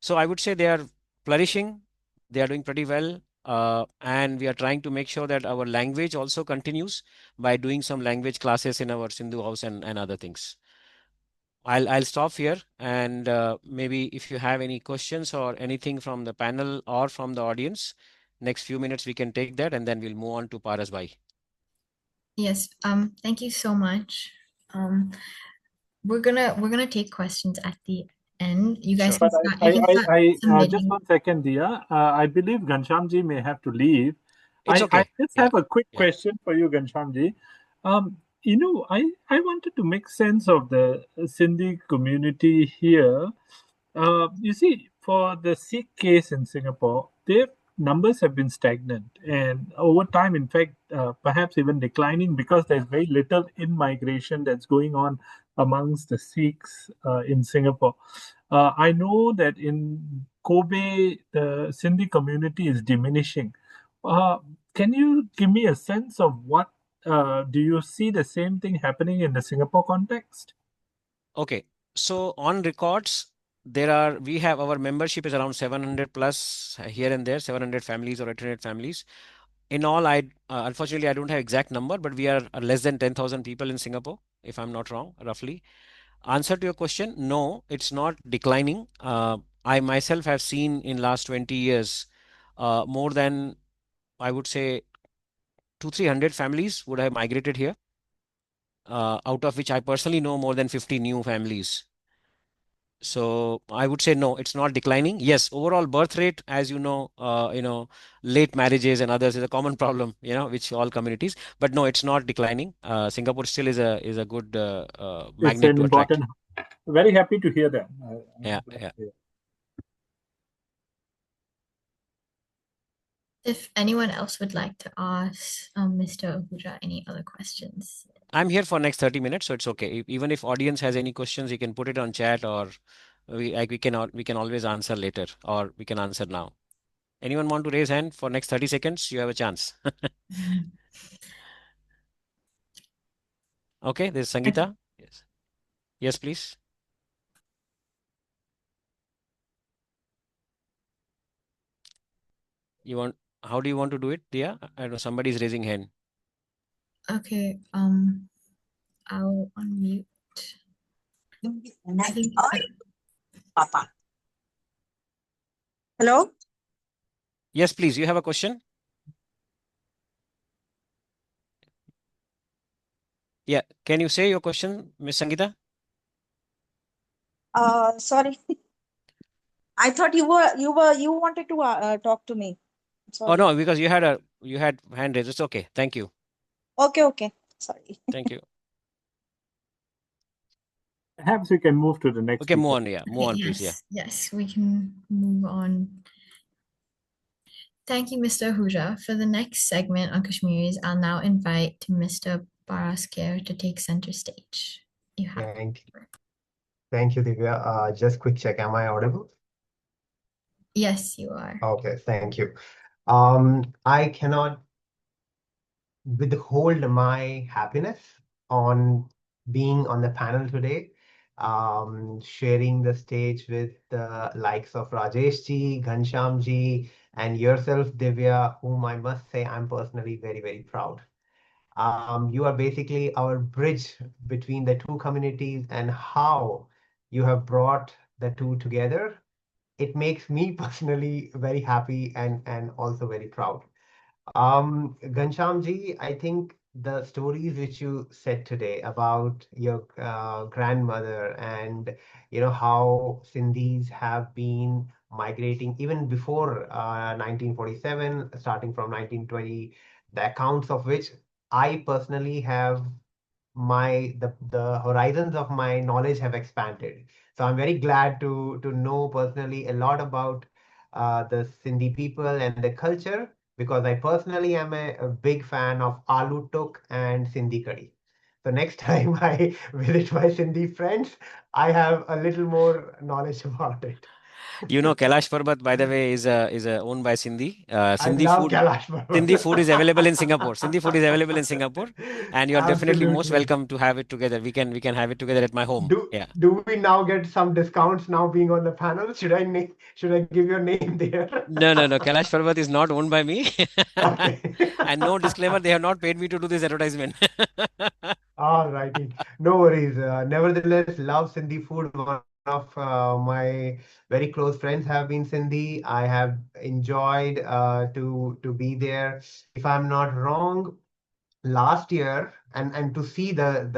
So I would say they are flourishing, they are doing pretty well, and we are trying to make sure that our language also continues by doing some language classes in our Sindhu house and other things. I'll stop here, and maybe if you have any questions or anything from the panel or from the audience, next few minutes we can take that, and then we'll move on to Paras Bhai. Yes, thank you so much. Um, we're gonna take questions at the end. You guys Sure. can But start. You can start just submitting. 1 second, Diya. I believe Ghanshyamji may have to leave. It's I okay. just Yeah. have a quick Yeah. question for you, Ghanshyamji. I wanted to make sense of the Sindhi community here. You see, for the Sikh case in Singapore, their numbers have been stagnant, and over time, in fact, perhaps even declining because there's very little in migration that's going on amongst the Sikhs in Singapore. I know that in Kobe, the Sindhi community is diminishing. Uh, can you give me a sense of what do you see the same thing happening in the Singapore context? Okay. So on records, we have our membership is around 700 plus here and there, 700 families or 800 families. In all, unfortunately I don't have exact number, but we are less than 10,000 people in Singapore, if I'm not wrong, roughly. Answer to your question, no, it's not declining. I myself have seen in last 20 years more than, I would say, 200-300 families would have migrated here, out of which I personally know more than 50 new families. So I would say no, it's not declining. Yes, overall birth rate, as late marriages and others is a common problem, which all communities. But no, it's not declining. Singapore still is a good It's magnet an to attract. important. Very happy to hear that. Yeah, I'm glad yeah. to hear. If anyone else would like to ask Mr. Ahuja any other questions. I'm here for next 30 minutes, so it's okay. Even if audience has any questions, you can put it on chat, or we can always answer later, or we can answer now. Anyone want to raise hand for next 30 seconds? You have a chance. Okay, there's Okay. Sangeeta. Yes. Yes, please. How do you want to do it, Diya? I don't know, somebody's raising hand. Okay. I'll unmute. I think, Papa. Hello? Yes, please. You have a question? Yeah. Can you say your question, Miss Sangeeta? Sorry. I thought you wanted to talk to me. Oh Sorry. no, because you had hand raised. It's okay. Thank you. Okay. Sorry. Thank you. Perhaps we can move to the next Okay, move speaker. on. Yeah, move on, please. Yeah. Yes, we can move on. Thank you, Mr. Ahuja. For the next segment on Kashmiris, I'll now invite Mr. Kher to take center stage. You have. Thank you, Divya. Just quick check. Am I audible? Yes, you are. Okay, thank you. I cannot withhold my happiness on being on the panel today, sharing the stage with the likes of Rajesh ji, Ghanshyam ji, and yourself, Divya, whom I must say I'm personally very, very proud. You are basically our bridge between the two communities, and how you have brought the two together. It makes me personally very happy and also very proud. Ghanshyam ji, I think the stories which you said today about your grandmother, and how Sindhis have been migrating even before 1947, starting from 1920, the accounts of which I personally have the horizons of my knowledge have expanded. So I'm very glad to know personally a lot about the Sindhi people and the culture, because I personally am a big fan of aloo tuk and Sindhi curry. So next time I visit my Sindhi friends, I have a little more knowledge about it. Kailash Parbat, by the way, is owned by Sindhi. I love Kailash Sindhi food is available in Parbat. Singapore. Sindhi food is available in Singapore, and you are definitely most Absolutely. welcome to have it together. We can have it together at my home. Do Yeah. do we now get some discounts now being on the panel? Should I give your name there? No. Kailash Parbat is not owned by me. Okay. And no disclaimer, they have not paid me to do this advertisement. All righty. No worries. Nevertheless, love Sindhi food. One of my very close friends have been Sindhi. I have enjoyed to be there. If I'm not wrong, last year, and to see the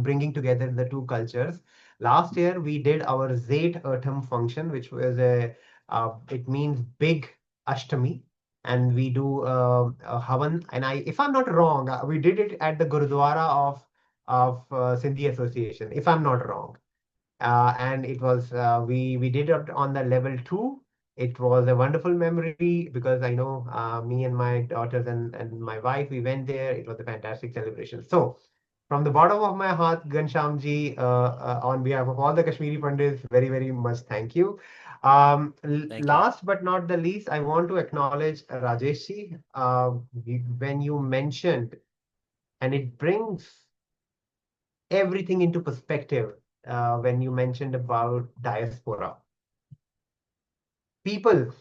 bringing together the two cultures, last year we did our Zait Autumn function, which was it means big Ashtami, and we do a Havan. And if I'm not wrong, we did it at the Gurudwara of Sindhi Association, if I'm not wrong. And it was we did it on the level 2. It was a wonderful memory, because I know me and my daughters and my wife, we went there. It was a fantastic celebration. So from the bottom of my heart, Ghanshyam ji, on behalf of all the Kashmiri Pandits, very, very much thank you. Thank you. Last but not the least, I want to acknowledge Rajesh ji, when you mentioned, and it brings everything into perspective, when you mentioned about diaspora. People,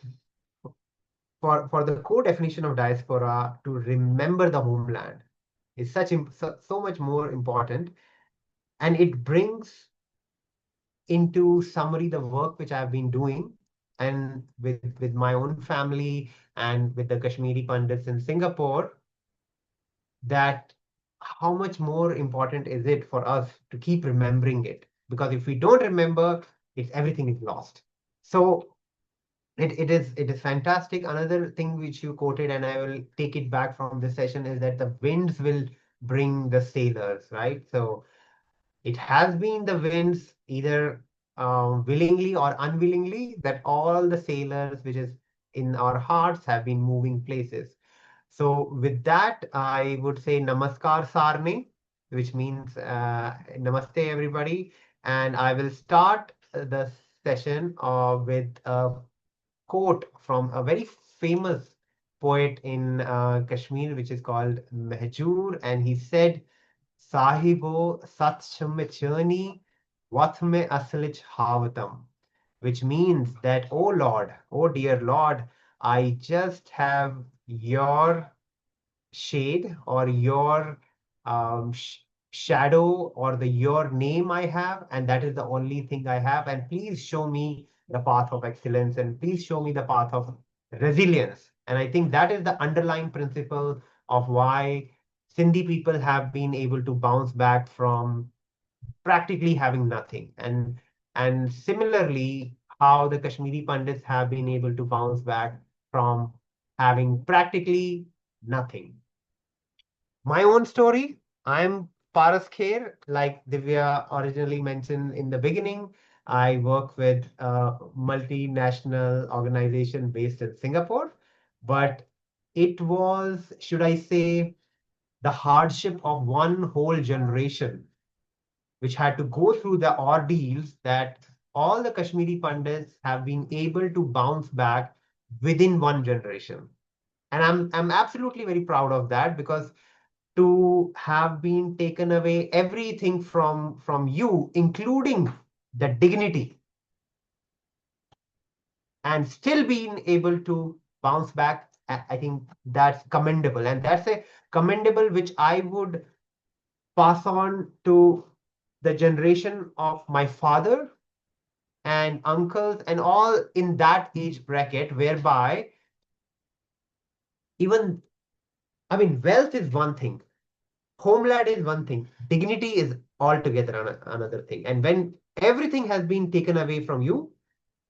for the core definition of diaspora, to remember the homeland is so much more important. And it brings into summary the work which I've been doing, and with my own family and with the Kashmiri Pandits in Singapore, that how much more important is it for us to keep remembering it? Because if we don't remember, everything is lost. So it is fantastic. Another thing which you quoted, and I will take it back from this session, is that the winds will bring the sailors, right? So it has been the winds, either willingly or unwillingly, that all the sailors which is in our hearts have been moving places. So with that, I would say Namaskar Sarne, which means Namaste everybody. And I will start the session with a quote from a very famous poet in Kashmir, which is called Mehjur. And he said, Sahibo Satchmachani Wathme Aslich Havatam, which means that, oh Lord, oh dear Lord, I just have your shade or your shadow or your name I have, and that is the only thing I have. And please show me the path of excellence, and please show me the path of resilience. And I think that is the underlying principle of why Sindhi people have been able to bounce back from practically having nothing. And similarly, how the Kashmiri Pandits have been able to bounce back from having practically nothing. My own story, I'm Paras Kher, like Divya originally mentioned in the beginning. I work with a multinational organization based in Singapore, but it was, should I say, the hardship of one whole generation, which had to go through the ordeals that all the Kashmiri Pandits have been able to bounce back within one generation. And I'm absolutely very proud of that, because to have been taken away everything from you, including the dignity, and still being able to bounce back, I think that's commendable. And that's a commendable which I would pass on to the generation of my father and uncles and all in that age bracket, whereby even, I mean, wealth is one thing, homeland is one thing, dignity is altogether another thing. And when everything has been taken away from you,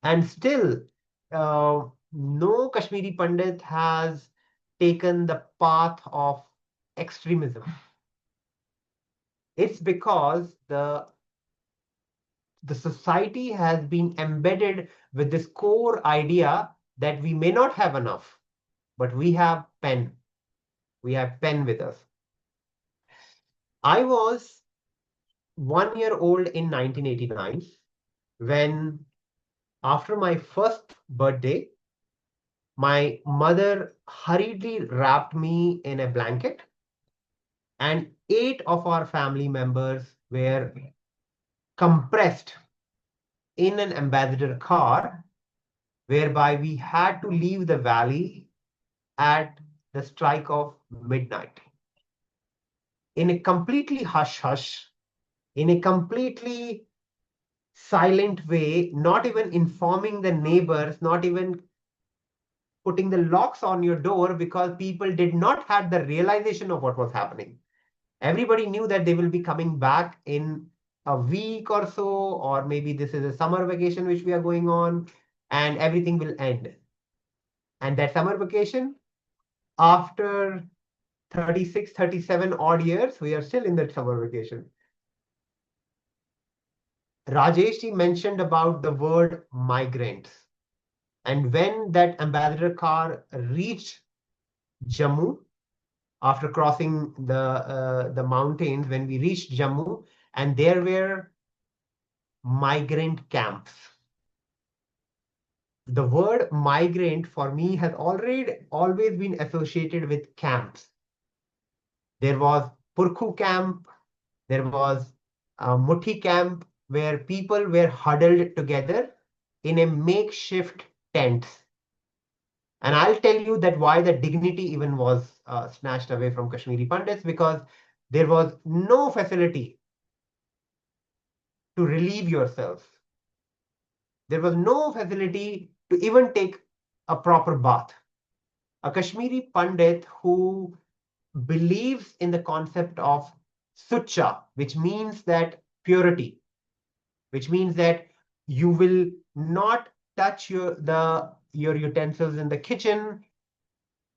and still no Kashmiri Pandit has taken the path of extremism, it's because the society has been embedded with this core idea that we may not have enough, but we have pen. We have pen with us. I was 1 year old in 1989 when, after my first birthday, my mother hurriedly wrapped me in a blanket, and 8 of our family members were compressed in an ambassador car, whereby we had to leave the valley at the strike of midnight. In a completely hush-hush, in a completely silent way, not even informing the neighbors, not even putting the locks on your door, because people did not have the realization of what was happening. Everybody knew that they will be coming back in a week or so, or maybe this is a summer vacation which we are going on, and everything will end. And that summer vacation, after 36, 37 odd years, we are still in that summer vacation. Rajesh mentioned about the word migrants. And when that ambassador car reached Jammu, after crossing the mountains, when we reached Jammu, and there were migrant camps. The word migrant for me has always been associated with camps. There was Purkhu camp, there was a Muthi camp, where people were huddled together in a makeshift tent. And I'll tell you that why the dignity even was snatched away from Kashmiri Pandits, because there was no facility to relieve yourself. There was no facility to even take a proper bath. A Kashmiri Pandit who believes in the concept of sucha, which means that purity, which means that You will not touch your utensils in the kitchen,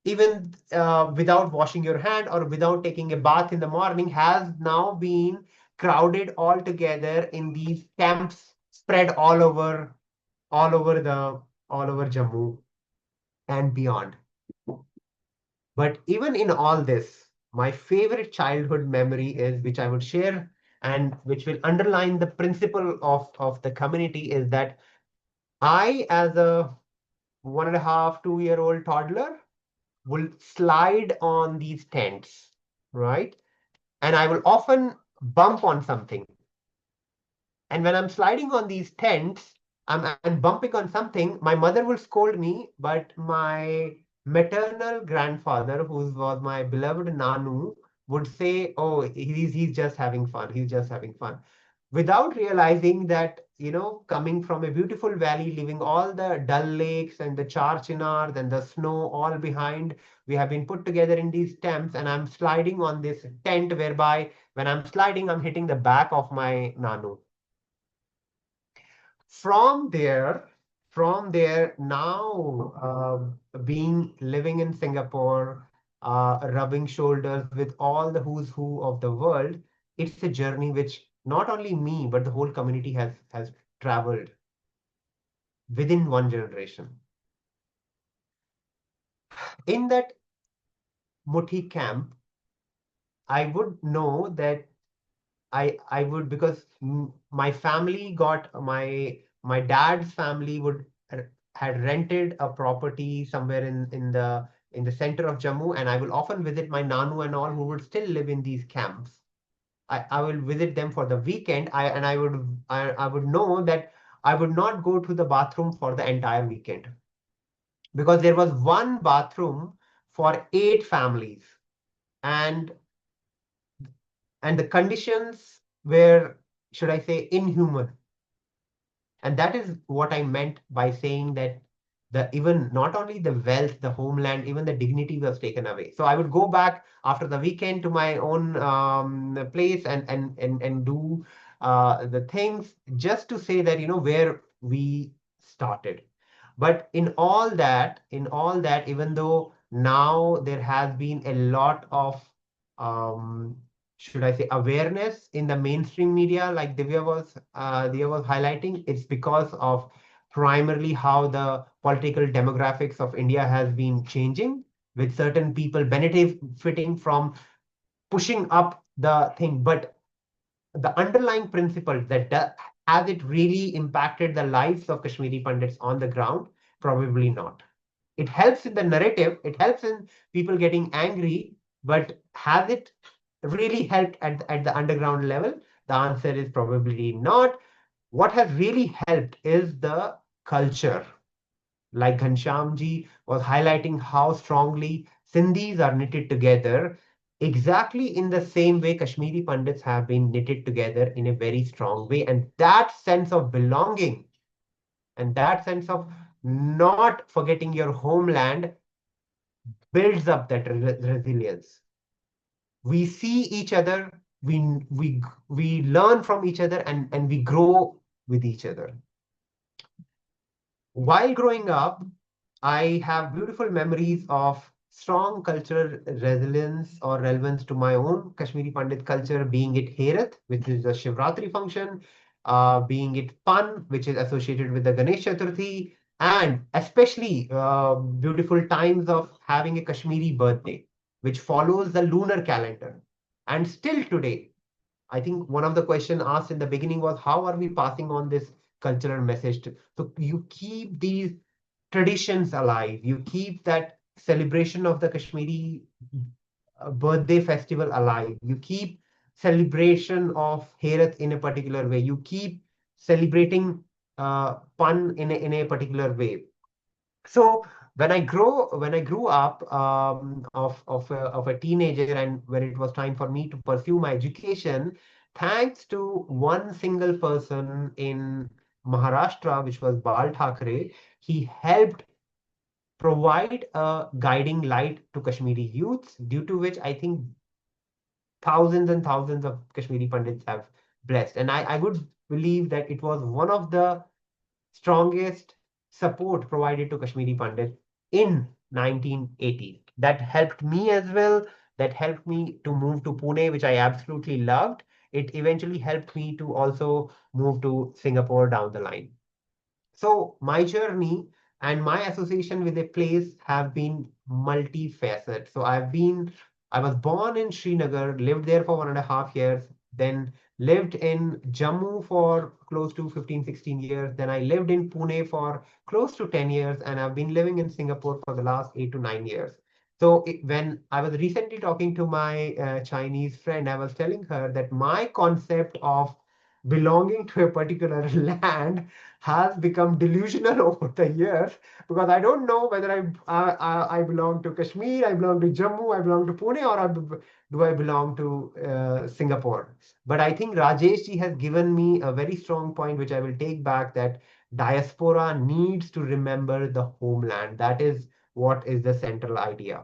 even without washing your hand or without taking a bath in the morning, has now been crowded all together in these camps spread all over the all over Jammu and beyond. But even in all this, my favorite childhood memory is, which I would share and which will underline the principle of the community, is that I, as a 1.5, 2 year old toddler, will slide on these tents, right? And I will often bump on something. And when I'm sliding on these tents, I'm bumping on something, my mother will scold me, but my maternal grandfather, who was my beloved Nanu, would say, oh, he's just having fun. He's just having fun. Without realizing that, coming from a beautiful valley, leaving all the Dal lakes and the Char Chinars and the snow all behind, we have been put together in these tents, and I'm sliding on this tent, whereby when I'm sliding, I'm hitting the back of my Nanu. From there, now, being living in Singapore, rubbing shoulders with all the who's who of the world, it's a journey which not only me but the whole community has traveled within one generation. In that Muthi camp, I would know that I would, because my family got my dad's family had rented a property somewhere in the center of Jammu, and I will often visit my Nanu and all who would still live in these camps. I will visit them for the weekend. I would know that I would not go to the bathroom for the entire weekend, because there was one bathroom for 8 families, and the conditions were, should I say, inhuman. And that is what I meant by saying that even not only the wealth, the homeland, even the dignity was taken away. So I would go back after the weekend to my own place and do the things, just to say that, where we started. But in all that, even though now there has been a lot of, should I say, awareness in the mainstream media, like Diya was highlighting, it's because of primarily how the political demographics of India has been changing, with certain people benefiting from pushing up the thing. But the underlying principles, that has it really impacted the lives of Kashmiri Pandits on the ground? Probably not. It helps in the narrative, it helps in people getting angry, but has it really helped at the underground level? The answer is probably not. What has really helped is the culture. Like Ghanshyamji was highlighting how strongly Sindhis are knitted together, exactly in the same way Kashmiri Pandits have been knitted together in a very strong way. And that sense of belonging, and that sense of not forgetting your homeland, builds up that resilience. We see each other, we learn from each other, and we grow with each other. While growing up, I have beautiful memories of strong cultural resilience or relevance to my own Kashmiri Pandit culture, being it Herath, which is a Shivratri function, being it Pan, which is associated with the Ganesh Chaturthi, and especially beautiful times of having a Kashmiri birthday, which follows the lunar calendar. And still today, I think one of the questions asked in the beginning was, how are we passing on this cultural message so you keep these traditions alive, you keep that celebration of the Kashmiri birthday festival alive, you keep celebration of Herath in a particular way, you keep celebrating Pan in a particular way. So when I grew up, of a teenager, and when it was time for me to pursue my education, thanks to one single person in Maharashtra, which was Bal Thackeray, he helped provide a guiding light to Kashmiri youths, due to which I think thousands and thousands of Kashmiri Pandits have blessed. And I would believe that it was one of the strongest support provided to Kashmiri Pandits in 1980s. That helped me as well. That helped me to move to Pune, which I absolutely loved. It eventually helped me to also move to Singapore down the line. So my journey and my association with a place have been multifaceted. So I was born in Srinagar, lived there for 1.5 years, then lived in Jammu for close to 15, 16 years. Then I lived in Pune for close to 10 years, and I've been living in Singapore for the last 8 to 9 years. So when I was recently talking to my Chinese friend, I was telling her that my concept of belonging to a particular land has become delusional over the years, because I don't know whether I belong to Kashmir, I belong to Jammu, I belong to Pune, or do I belong to Singapore. But I think Rajesh ji has given me a very strong point, which I will take back, that diaspora needs to remember the homeland. That is what is the central idea.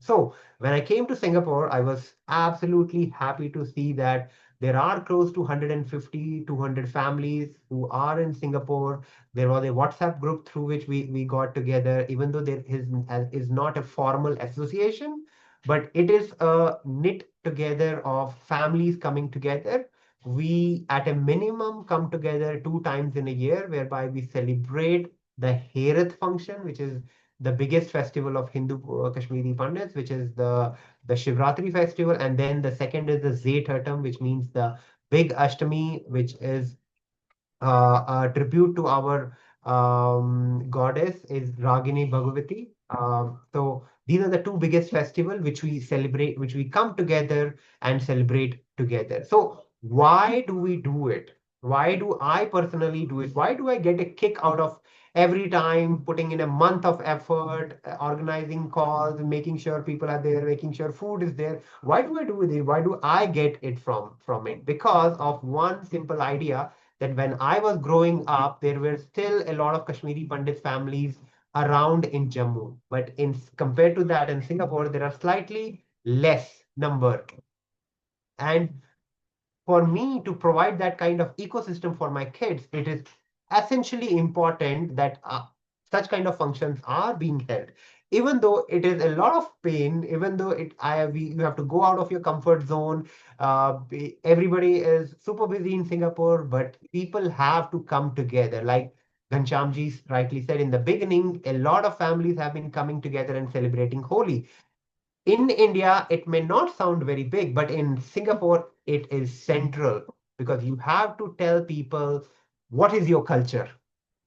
So when I came to Singapore, I was absolutely happy to see that there are close to 150, 200 families who are in Singapore. There was a WhatsApp group through which we got together, even though there is not a formal association, but it is a knit together of families coming together. We, at a minimum, come together 2 times in a year, whereby we celebrate the Herath function, which is the biggest festival of Hindu Kashmiri Pandits, which is the Shivratri festival. And then the second is the Zeth, which means the big Ashtami, which is a tribute to our goddess, is Ragini Bhagavati. So these are the two biggest festivals which we celebrate, which we come together and celebrate together. So why do we do it? Why do I personally do it? Why do I get a kick out of every time putting in a month of effort, organizing calls, making sure people are there, making sure food is there? Why do I do it? Why do I get it from it? Because of one simple idea, that when I was growing up, there were still a lot of Kashmiri Pandit families around in Jammu. But in compared to that, in Singapore, there are slightly less number. And for me to provide that kind of ecosystem for my kids, it is essentially important that such kind of functions are being held. Even though it is a lot of pain, even though you have to go out of your comfort zone. Everybody is super busy in Singapore, but people have to come together. Like Ghanshyamji rightly said in the beginning, a lot of families have been coming together and celebrating Holi. In India, it may not sound very big, but in Singapore, it is central, because you have to tell people what is your culture.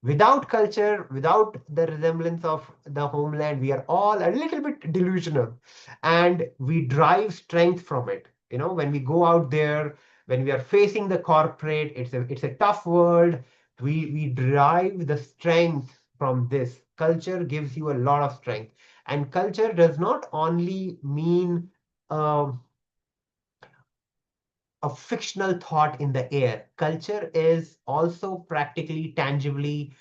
Without culture, without the resemblance of the homeland, we are all a little bit delusional, and we drive strength from it. When we go out there, when we are facing the corporate, it's a tough world. We derive the strength from this. Culture gives you a lot of strength. And culture does not only mean uh, a fictional thought in the air. Culture is also practically, tangibly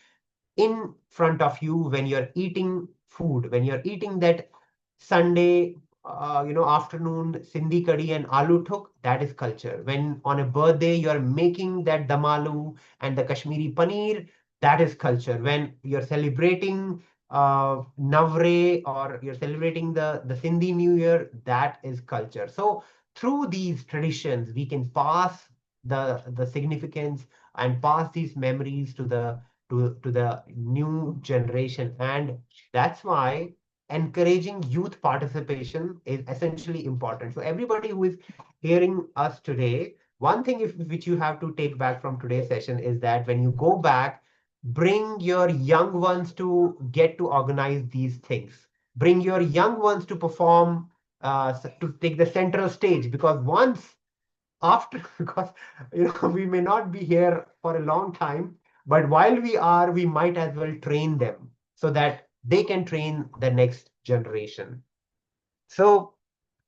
in front of you when you're eating food, when you're eating that Sunday, afternoon Sindhi curry and aloo thuk. That is culture. When on a birthday you're making that damalu and the Kashmiri paneer, that is culture. When you're celebrating Navre, or you're celebrating the Sindhi New Year, that is culture. So through these traditions, we can pass the significance and pass these memories to the new generation. And that's why encouraging youth participation is essentially important. So everybody who is hearing us today, one thing which you have to take back from today's session is that when you go back, bring your young ones to get to organize these things. Bring your young ones to perform, to take the central stage, because once after, because we may not be here for a long time, but while we are, we might as well train them so that they can train the next generation. So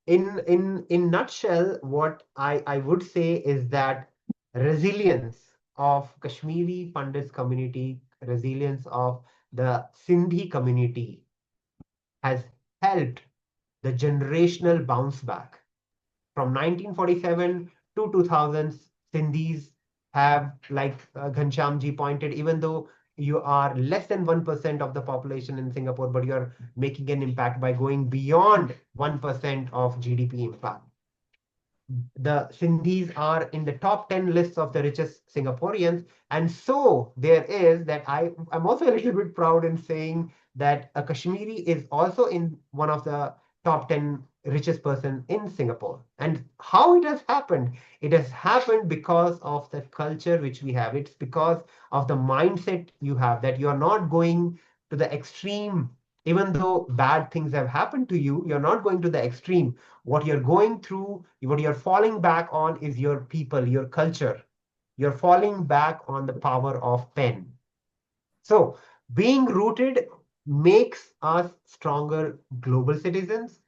in nutshell, what I would say is that resilience of Kashmiri Pandits community, resilience of the Sindhi community has helped the generational bounce back. From 1947 to 2000s, Sindhis have, like Ghanshyamji pointed, even though you are less than 1% of the population in Singapore, but you're making an impact by going beyond 1% of GDP impact. The Sindhis are in the top 10 lists of the richest Singaporeans. And so there is that I'm also a little bit proud in saying that a Kashmiri is also in one of the top 10 richest person in Singapore. And how it has happened? It has happened because of the culture which we have. It's because of the mindset you have, that you're not going to the extreme. Even though bad things have happened to you, you're not going to the extreme. What you're going through, what you're falling back on is your people, your culture. You're falling back on the power of pen. So being rooted makes us stronger global citizens.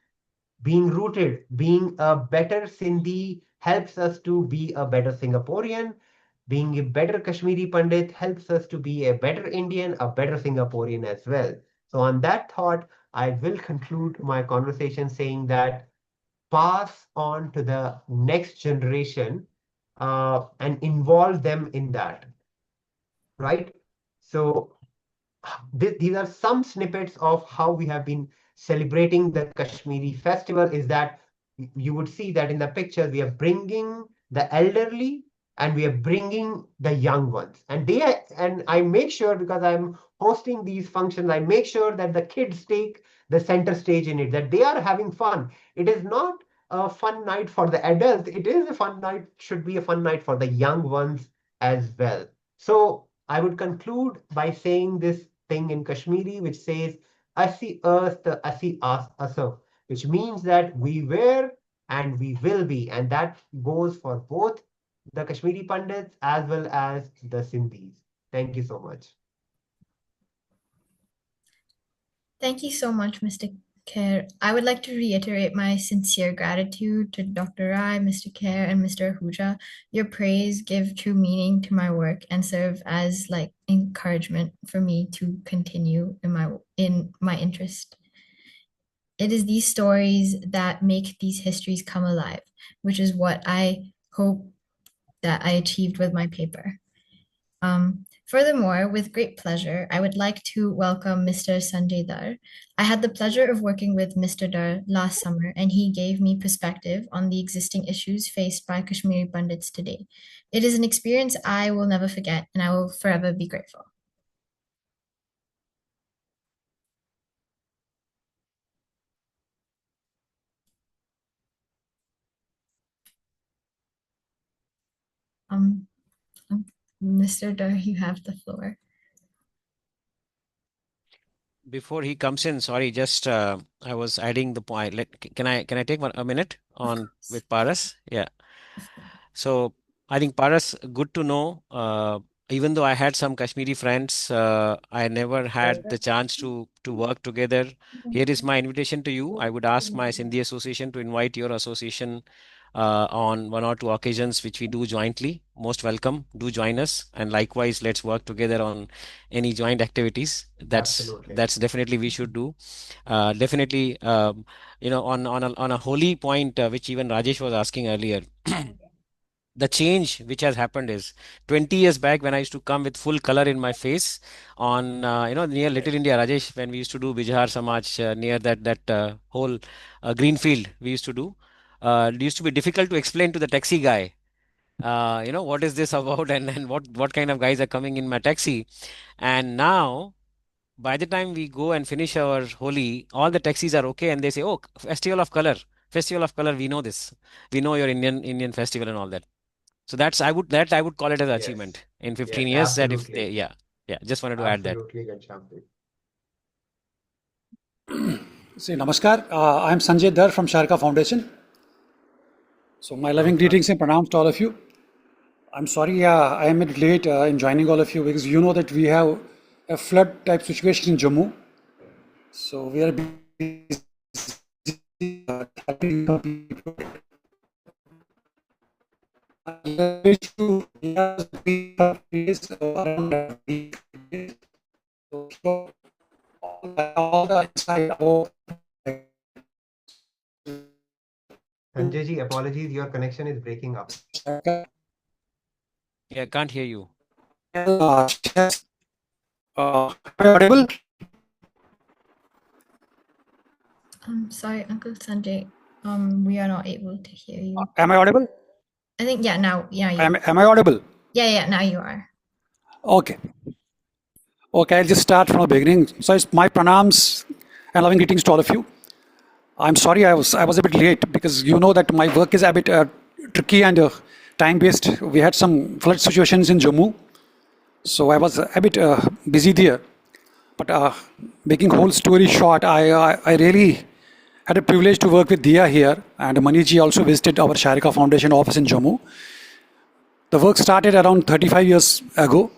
Being rooted, being a better Sindhi helps us to be a better Singaporean. Being a better Kashmiri Pandit helps us to be a better Indian, a better Singaporean as well. So on that thought, I will conclude my conversation saying that pass on to the next generation and involve them in that, right? So these are some snippets of how we have been celebrating the Kashmiri festival. Is that you would see that in the pictures, we are bringing the elderly and we are bringing the young ones. And I make sure, because I'm hosting these functions, I make sure that the kids take the center stage in it, that they are having fun. It is not a fun night for the adults. It is a fun night, should be a fun night for the young ones as well. So I would conclude by saying this thing in Kashmiri, which says, Asi earth, Asi asaf, which means that we were and we will be. And that goes for both the Kashmiri Pandits as well as the Sindhis. Thank you so much. Thank you so much, Mr. Kher. I would like to reiterate my sincere gratitude to Dr. Rai, Mr. Kher, and Mr. Ahuja. Your praise give true meaning to my work and serve as like encouragement for me to continue in my interest. It is these stories that make these histories come alive, which is what I hope that I achieved with my paper. Furthermore, with great pleasure, I would like to welcome Mr. Sanjay Dhar. I had the pleasure of working with Mr. Dhar last summer, and he gave me perspective on the existing issues faced by Kashmiri Pandits today. It is an experience I will never forget, and I will forever be grateful. Mr. Dhar, you have the floor. Before he comes in, sorry, just I was adding the point. Can I take a minute on with Paras? Yeah. So I think Paras, good to know. Even though I had some Kashmiri friends, I never had the chance to work together. Here is my invitation to you. I would ask my Sindhi Association to invite your association on one or two occasions, which we do jointly. Most welcome. Do join us, and likewise, let's work together on any joint activities. Absolutely. That's definitely we should do. Definitely, on a holy point, which even Rajesh was asking earlier. The change which has happened is 20 years back when I used to come with full color in my face on near Little India, Rajesh, when we used to do Bijhar Samaj near that whole green field we used to do. It used to be difficult to explain to the taxi guy, what is this about, and what kind of guys are coming in my taxi. And now, by the time we go and finish our Holi, all the taxis are okay, and they say, "Oh, festival of color. We know this. We know your Indian festival and all that." So I would call it as an Yes. achievement in 15 Yes, years. That if absolutely. they, just wanted to add that. Absolutely, Ghanshyam. See, Namaskar. I'm Sanjay Dhar from Sharika Foundation. So my loving greetings and pranams to all of you. I'm sorry I am a bit late in joining all of you, because you know that we have a flood type situation in Jammu. So we are busy helping some people. I wish to around a week. So all the inside out. Sanjay ji, apologies, your connection is breaking up. Yeah, I can't hear you. Am I audible? Sorry, Uncle Sanjay. We are not able to hear you. Am I audible? I think now you Am I audible? yeah, now you are. Okay. Okay, I'll just start from the beginning. So it's my pranams and loving greetings to all of you. I'm sorry I was a bit late because you know that my work is a bit tricky and time-based. We had some flood situations in Jammu, so I was a bit busy there. But making whole story short, I really had a privilege to work with Diya here, and Maniji also visited our Sharika Foundation office in Jammu. The work started around 35 years ago,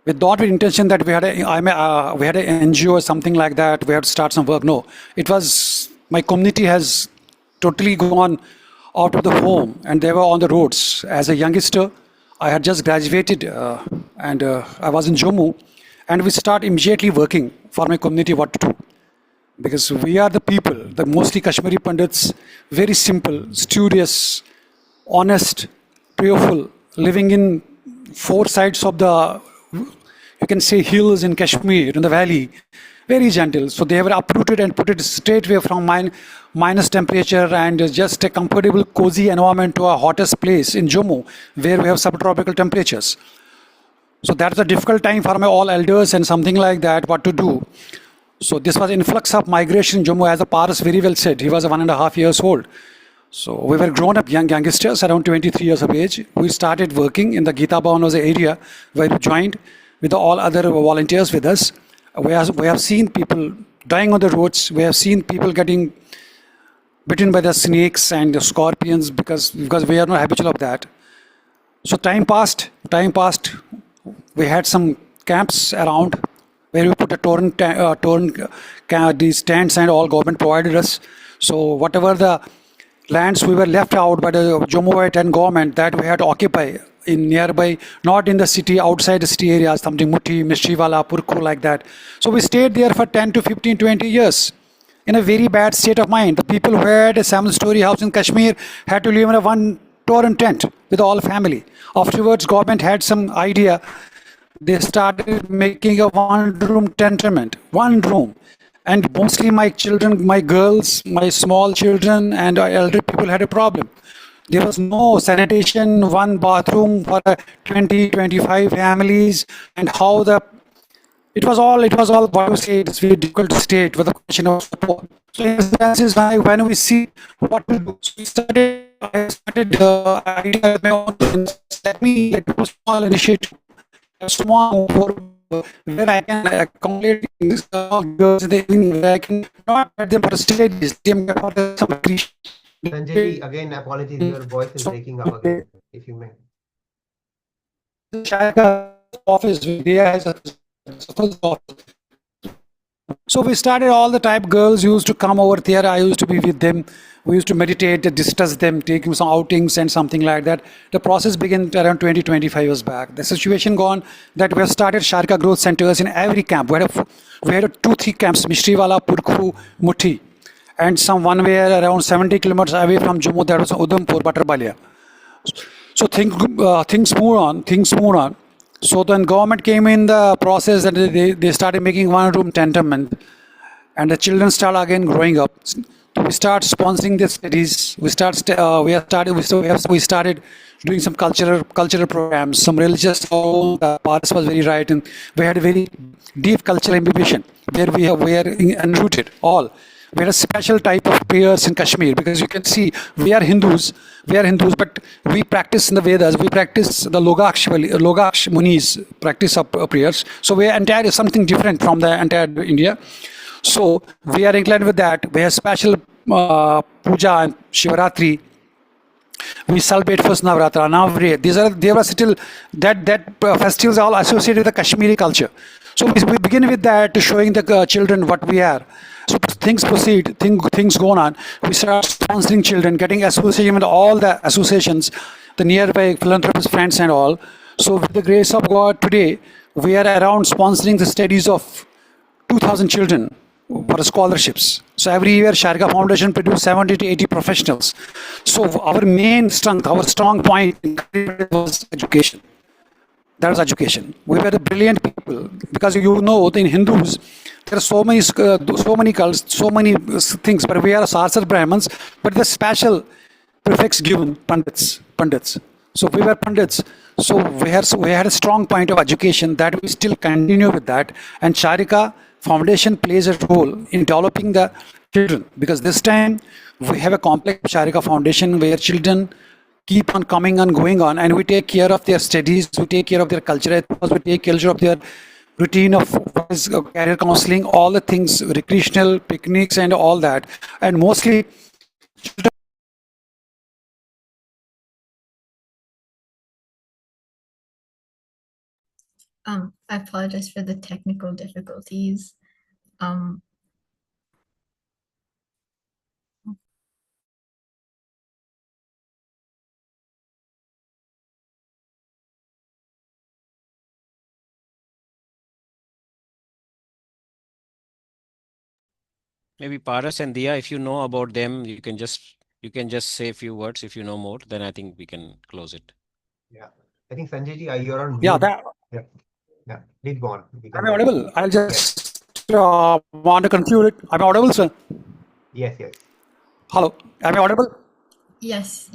with not with intention that we had an NGO or something like that. We had to start some work. No, it was my community has totally gone out of the home, and they were on the roads. As a youngster, I had just graduated, and I was in Jammu, and we start immediately working for my community what to do. Because we are the people, the mostly Kashmiri Pandits, very simple, studious, honest, prayerful, living in four sides of the, you can say, hills in Kashmir, in the valley, very gentle. So they were uprooted and put it straight away from minus temperature and just a comfortable, cozy environment to a hottest place in Jammu, where we have subtropical temperatures. So that's a difficult time for my all elders and something like that, what to do. So this was influx of migration in Jammu, as the Paras very well said. He was 1.5 years old. So we were grown up youngsters, around 23 years of age. We started working in the Gita Bhavan was the area where we joined with all other volunteers with us. We have seen people dying on the roads. We have seen people getting bitten by the snakes and the scorpions because we are not habitual of that. So time passed. We had some camps around where we put these tents and all government provided us. So whatever the lands we were left out by the Jammuite and government, that we had to occupy in nearby, not in the city, outside the city areas, something Muthi, Mishriwala, Purku, like that. So we stayed there for 10 to 15, 20 years in a very bad state of mind. The people who had a 7-story house in Kashmir had to live in a one torn tent with all family. Afterwards, government had some idea. They started making a one-room tenement, one room. And mostly my children, my girls, my small children and elder people had a problem. There was no sanitation, one bathroom for 20, 25 families, and how it was all what you say, it's very difficult to state with the question of support. So in this is when we see what to do. So I started idea of my own, let me do a small initiative, a small where I can accommodate girls in the evening, where I can not let them for a stage, for some appreciation. Sanjay, again, apologies, your voice is breaking up again, if you may. Sharika office, Diya has a first office. So we started all the time. Girls used to come over there. I used to be with them. We used to meditate, discuss them, take some outings and something like that. The process began around 20, 25 years back. The situation gone that we have started Sharika growth centers in every camp. We had 2-3 camps, Mishriwala, Purku, Muthi. And some one way around 70 kilometers away from Jammu, that was Udhampur, Batarbalia. So things moved on. So then government came in the process and they started making one-room tenement, and the children start again growing up. We start sponsoring the studies. We started doing some cultural programs, some religious. The Paras was very right, and we had a very deep cultural imbibition where we are enrooted all. We had a special type of prayers in Kashmir because you can see we are Hindus, but we practice in the Vedas, we practice the Logaksh Munis practice of prayers. So we are entirely something different from the entire India. So we are inclined with that. We have special puja and Shivaratri. We celebrate first Navratra, Navre. They were still that festivals are all associated with the Kashmiri culture. So we begin with that, showing the children what we are. So things proceed, things go on. We start sponsoring children, getting association with all the associations, the nearby philanthropist friends and all. So with the grace of God, today we are around sponsoring the studies of 2,000 children for scholarships. So every year Sharika Foundation produces 70 to 80 professionals. So our main strength, our strong point was education. That was education. We were the brilliant people because you know in Hindus there are so many cults, so many things. But we are Sarsar Brahmins, but the special prefix given Pandits. So we were Pandits. So we had a strong point of education that we still continue with that. And Sharika Foundation plays a role in developing the children because this time we have a complex Sharika Foundation where children keep on coming and going on, and we take care of their studies, we take care of their culture, we take care of their routine of career counseling, all the things, recreational picnics and all that. And mostly I apologize for the technical difficulties. Maybe Paras and Diya, if you know about them, you can just say a few words. If you know more, then I think we can close it. Yeah, I think Sanjay ji, you're on yeah, mute. that, Yeah, please go on. We can am I audible? I'll just want to conclude it. Am I audible, sir? Yes. Hello, am I audible? Yes.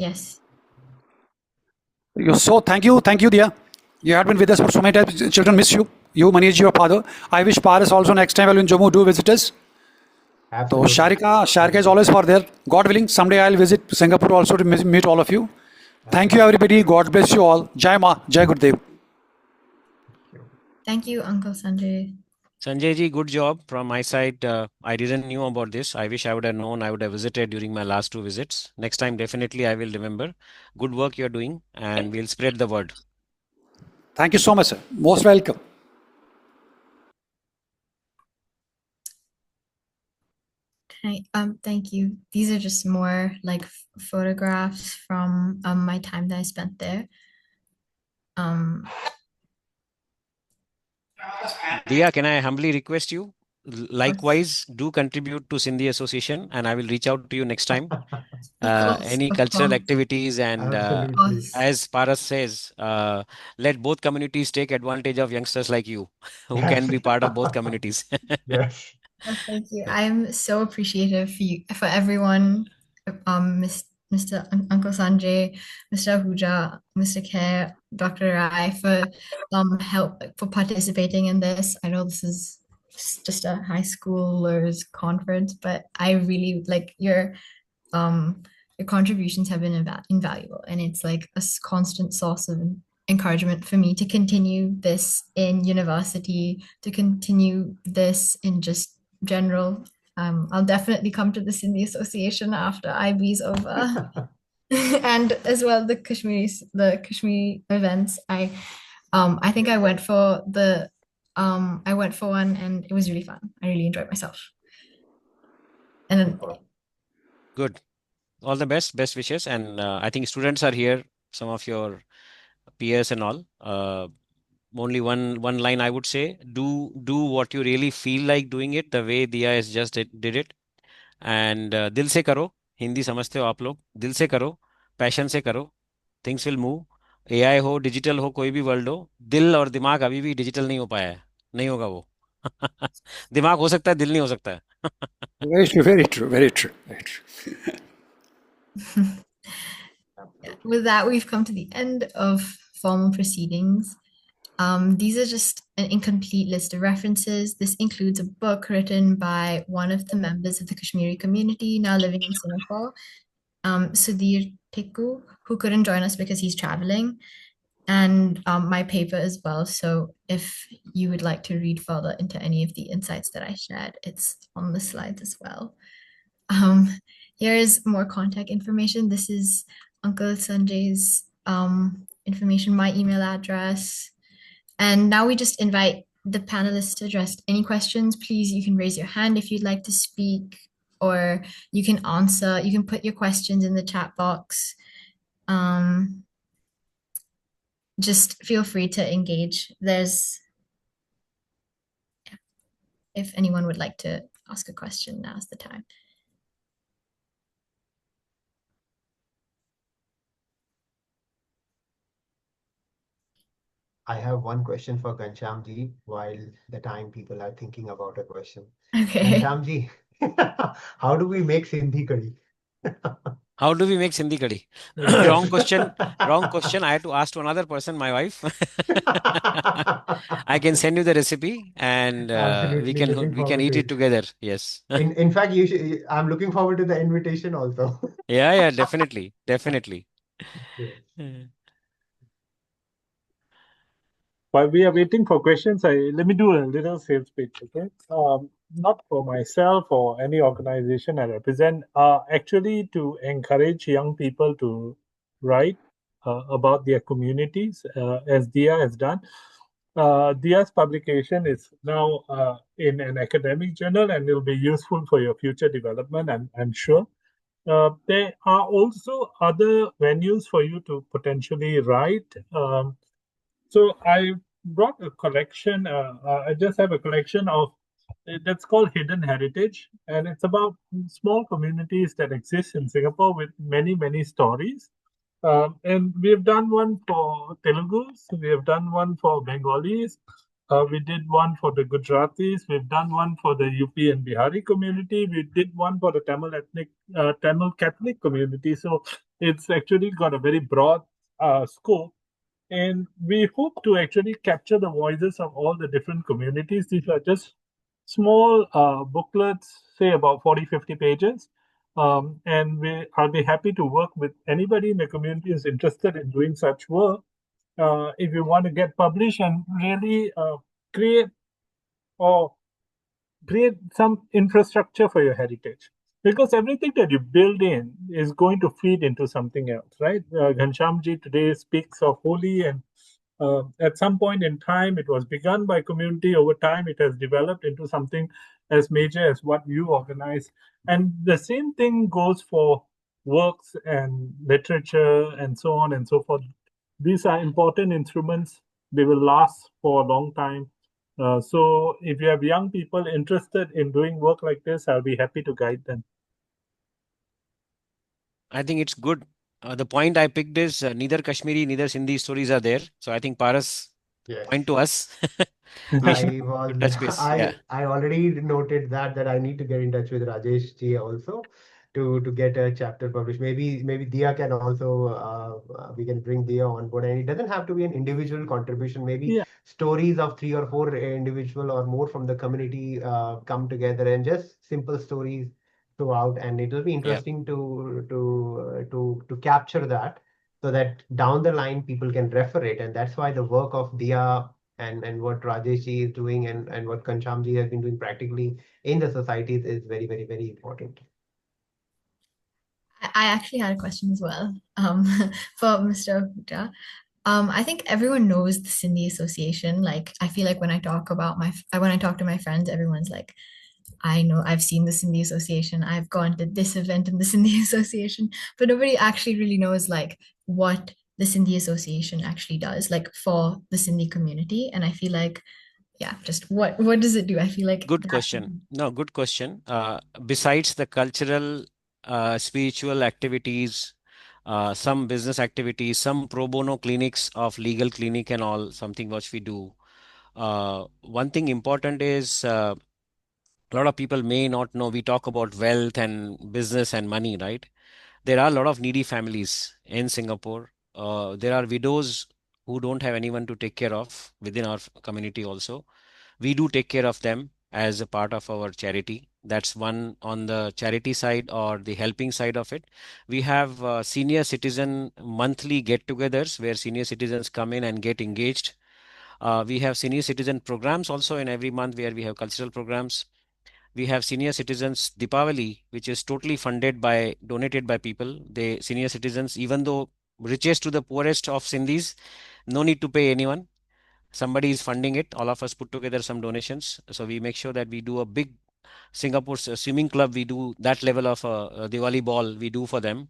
So thank you, Diya. You had been with us for so many times. Children miss you. You, Manish, your father. I wish Paras also next time while in Jammu do visit us. So Absolutely. Sharika is always for there. God willing, someday I'll visit Singapore also to meet all of you. Thank you, everybody. God bless you all. Jai Ma, Jai Gurudev. Thank you, Uncle Sanjay. Sanjay ji, good job from my side. I didn't knew about this. I wish I would have known. I would have visited during my last 2 visits. Next time, definitely I will remember. Good work you're doing, and we'll spread the word. Thank you so much, sir. Most welcome. Thank you. These are just more like photographs from my time that I spent there. Diya, can I humbly request you? Likewise, do contribute to Sindhi Association, and I will reach out to you next time. Any Of cultural course. activities, and Absolutely. as Paras says, let both communities take advantage of youngsters like you, who can be part of both communities. Yes. Thank you. I am so appreciative for everyone, Mr. Uncle Sanjay, Mr. Ahuja, Mr. Kher, Dr. Rai for help for participating in this. I know this is just a high schoolers conference, but I really like your contributions have been invaluable, and it's like a constant source of encouragement for me to continue this in university, to continue this in just general. I'll definitely come to the Sindhi Association after IB's over. And as well the Kashmiri events. I think I went for one and it was really fun. I really enjoyed myself. And Good. All the best wishes. And I think students are here, some of your peers and all. Only one line I would say: do what you really feel like doing it, the way Diya has just did it. And दिल से करो. हिंदी समझते हो आप लोग? दिल से करो, पैशन से करो. Things will move. AI हो, डिजिटल हो, कोई भी वर्ल्ड हो, दिल और दिमाग अभी भी डिजिटल नहीं हो पाया है. नहीं होगा वो. दिमाग हो सकता है, दिल नहीं हो सकता है. Very true, very true, very true, very true. with that, we've come to the end of formal proceedings. These are just an incomplete list of references. This includes a book written by one of the members of the Kashmiri community now living in Singapore, Sudhir Tikku, who couldn't join us because he's traveling, and my paper as well. So if you would like to read further into any of the insights that I shared, it's on the slides as well. Here is more contact information. This is Uncle Sanjay's information, my email address. And now we just invite the panelists to address any questions. Please, you can raise your hand if you'd like to speak, or you can answer, you can put your questions in the chat box. Just feel free to engage. If anyone would like to ask a question, now's the time. I have one question for Ghanshyam ji while the time people are thinking about a question. Okay. Ghanshyam ji, how do we make Sindhi curry? How do we make Sindhi kadhi? Yes. Wrong question. Wrong question. I had to ask to another person, my wife. I can send you the recipe, and Absolutely looking we can forward eat to it it. together. Yes. In fact, I'm looking forward to the invitation also. Yeah, yeah, definitely, definitely. Yes. While we are waiting for questions, let me do a little sales pitch, okay? Not for myself or any organization I represent, actually to encourage young people to write about their communities, as Diya has done. Diya's publication is now in an academic journal and will be useful for your future development, I'm sure. There are also other venues for you to potentially write. So I brought a collection. I just have a collection of that's called Hidden Heritage, and it's about small communities that exist in Singapore with many stories. And we have done one for Telugus, we have done one for Bengalis, we did one for the Gujaratis, we've done one for the UP and Bihari community, we did one for the Tamil Catholic community. So it's actually got a very broad scope. And we hope to actually capture the voices of all the different communities. These are just small booklets, say about 40, 50 pages. And I'll be happy to work with anybody in the community who's interested in doing such work. If you want to get published and really create or create some infrastructure for your heritage. Because everything that you build in is going to feed into something else, right? Ghanshyamji today speaks of Holi, and at some point in time, it was begun by community. Over time, it has developed into something as major as what you organize. And the same thing goes for works and literature and so on and so forth. These are important instruments. They will last for a long time. So if you have young people interested in doing work like this, I'll be happy to guide them. I think it's good. The point I picked is neither Kashmiri, neither Sindhi stories are there. So I think Paras, Yes. point to us. We should touch base. Yeah. I already noted that I need to get in touch with Rajesh ji also to get a chapter published. Maybe Diya can also we can bring Diya on board, and it doesn't have to be an individual contribution. Maybe Yeah. stories of 3 or 4 individual or more from the community come together, and just simple stories throughout, and it will be interesting to capture that, so that down the line people can refer it. And that's why the work of Diya and what Rajesh ji is doing, and what Ghanshyam ji has been doing practically in the societies is very important. I actually had a question as well, for Mr. Ahuja. I think everyone knows the Sindhi Association. Like, I feel like when I talk to my friends, everyone's like, I know, I've seen the Sindhi Association, I've gone to this event in the Sindhi Association, but nobody actually really knows like what the Sindhi Association actually does, like for the Sindhi community. And I feel like, yeah, just what does it do? I feel like Good that. question. No, good question. Besides the cultural, spiritual activities, some business activities, some pro bono clinics of legal clinic and all, something which we do. One thing important is a lot of people may not know. We talk about wealth and business and money, right? There are a lot of needy families in Singapore. There are widows who don't have anyone to take care of within our community also. We do take care of them as a part of our charity. That's one on the charity side or the helping side of it. We have senior citizen monthly get-togethers where senior citizens come in and get engaged. We have senior citizen programs also in every month where we have cultural programs. We have senior citizens Deepavali, which is totally donated by people. They senior citizens, even though richest to the poorest of Sindhis, no need to pay anyone. Somebody is funding it. All of us put together some donations. So we make sure that we do a big Singapore's swimming club. We do that level of Diwali ball. We do for them.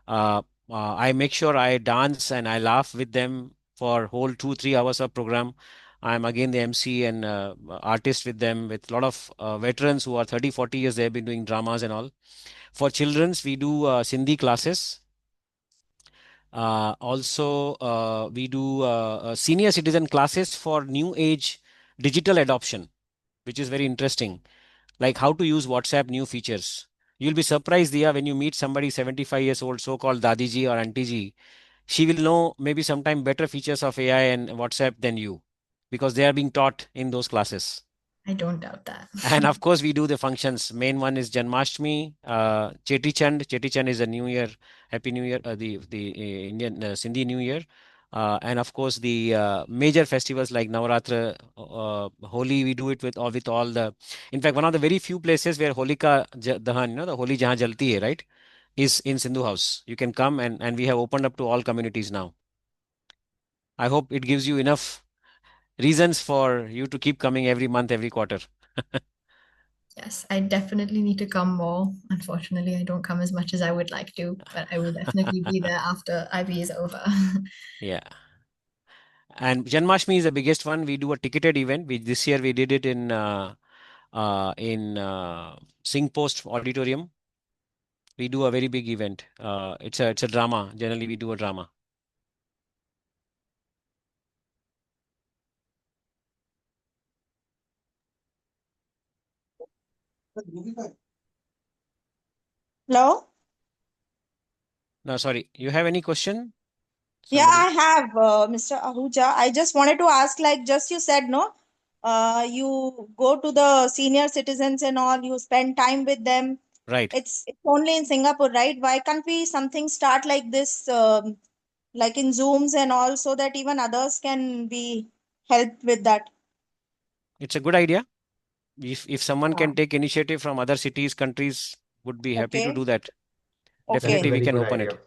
I make sure I dance and I laugh with them for whole 2-3 hours of program. I'm again the MC and artist with them, with a lot of veterans who are 30, 40 years. They've been doing dramas and all. For children's, we do Sindhi classes. Also, we do senior citizen classes for new age digital adoption, which is very interesting, like how to use WhatsApp new features. You'll be surprised, Diya, when you meet somebody 75 years old, so-called Dadiji or Auntie she will know maybe sometime better features of AI and WhatsApp than you, because they are being taught in those classes. I don't doubt that. And of course, we do the functions. Main one is Janmashtami, Cheti Chand. Cheti Chand is a New Year, Happy New Year, the Indian Sindhi New Year. And of course, the major festivals like Navaratra, Holi, we do it with all the. In fact, one of the very few places where Holika Dahan, the Holi jahan jalti hai, right, is in Sindhu House. You can come, and we have opened up to all communities now. I hope it gives you enough reasons for you to keep coming every month, every quarter. Yes, I definitely need to come more. Unfortunately, I don't come as much as I would like to, but I will definitely be there after IB is over. Yeah. And Janmashtami is the biggest one. We do a ticketed event. This year we did it in Singh Post Auditorium. We do a very big event. It's a drama. Generally, we do a drama. Hello? No, sorry. You have any question? Yeah, I Somebody? have, Mr. Ahuja. I just wanted to ask, like, just you said, no, you go to the senior citizens and all, you spend time with them. Right. It's only in Singapore, right? Why can't we something start like this, like in Zooms and all, so that even others can be helped with that? It's a good idea. If someone Yeah. can take initiative from other cities, countries, would be happy to Okay. do that. That's a Definitely, Okay. we very can good open idea. it.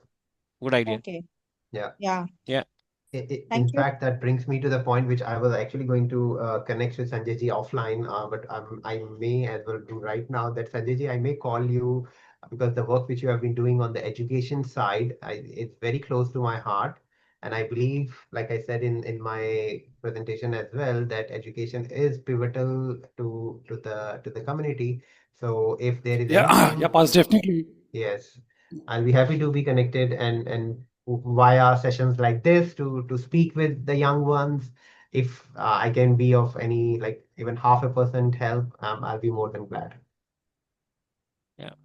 Good idea. Okay. Yeah. Yeah. Yeah. In Thank you. fact, that brings me to the point which I was actually going to connect with Sanjay ji offline, but I may as well do right now that Sanjay ji, I may call you because the work which you have been doing on the education side, it's very close to my heart. And I believe, like I said in my presentation as well, that education is pivotal to the community. So if there is Yeah, yeah, anything, Pas, definitely. yes, I'll be happy to be connected and via sessions like this to speak with the young ones. If I can be of any like even 0.5% help, I'll be more than glad. Yeah.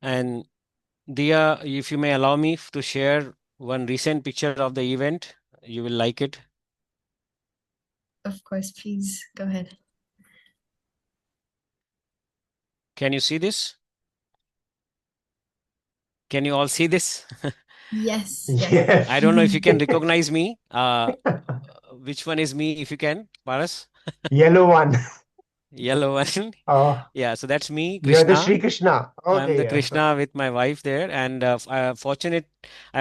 And Diya, if you may allow me to share one recent picture of the event, you will like it. Of course, please go ahead. Can you see this? Can you all see this? Yes, yes. Yes. I don't know if you can recognize me. Which one is me, if you can, Paras? Yellow one. Yellow one. Oh, Yeah, so that's me, you're the Krishna. Sri Krishna. I'm Okay, the yes. Krishna with my wife there, and I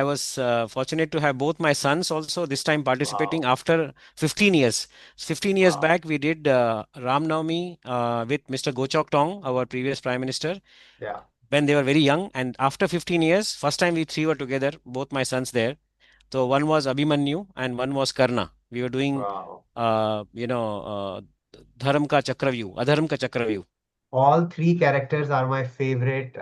was fortunate to have both my sons also this time participating Wow. after 15 years. 15 years Wow. back, we did Ram Navami with Mr. Gochok Tong, our previous Prime Minister, Yeah. when they were very young. And after 15 years, first time we three were together, both my sons there. So one was Abhimanyu and one was Karna. We were doing, Wow. Dharam ka Chakravyu, Adharam ka Chakravyu. All three characters are my favorite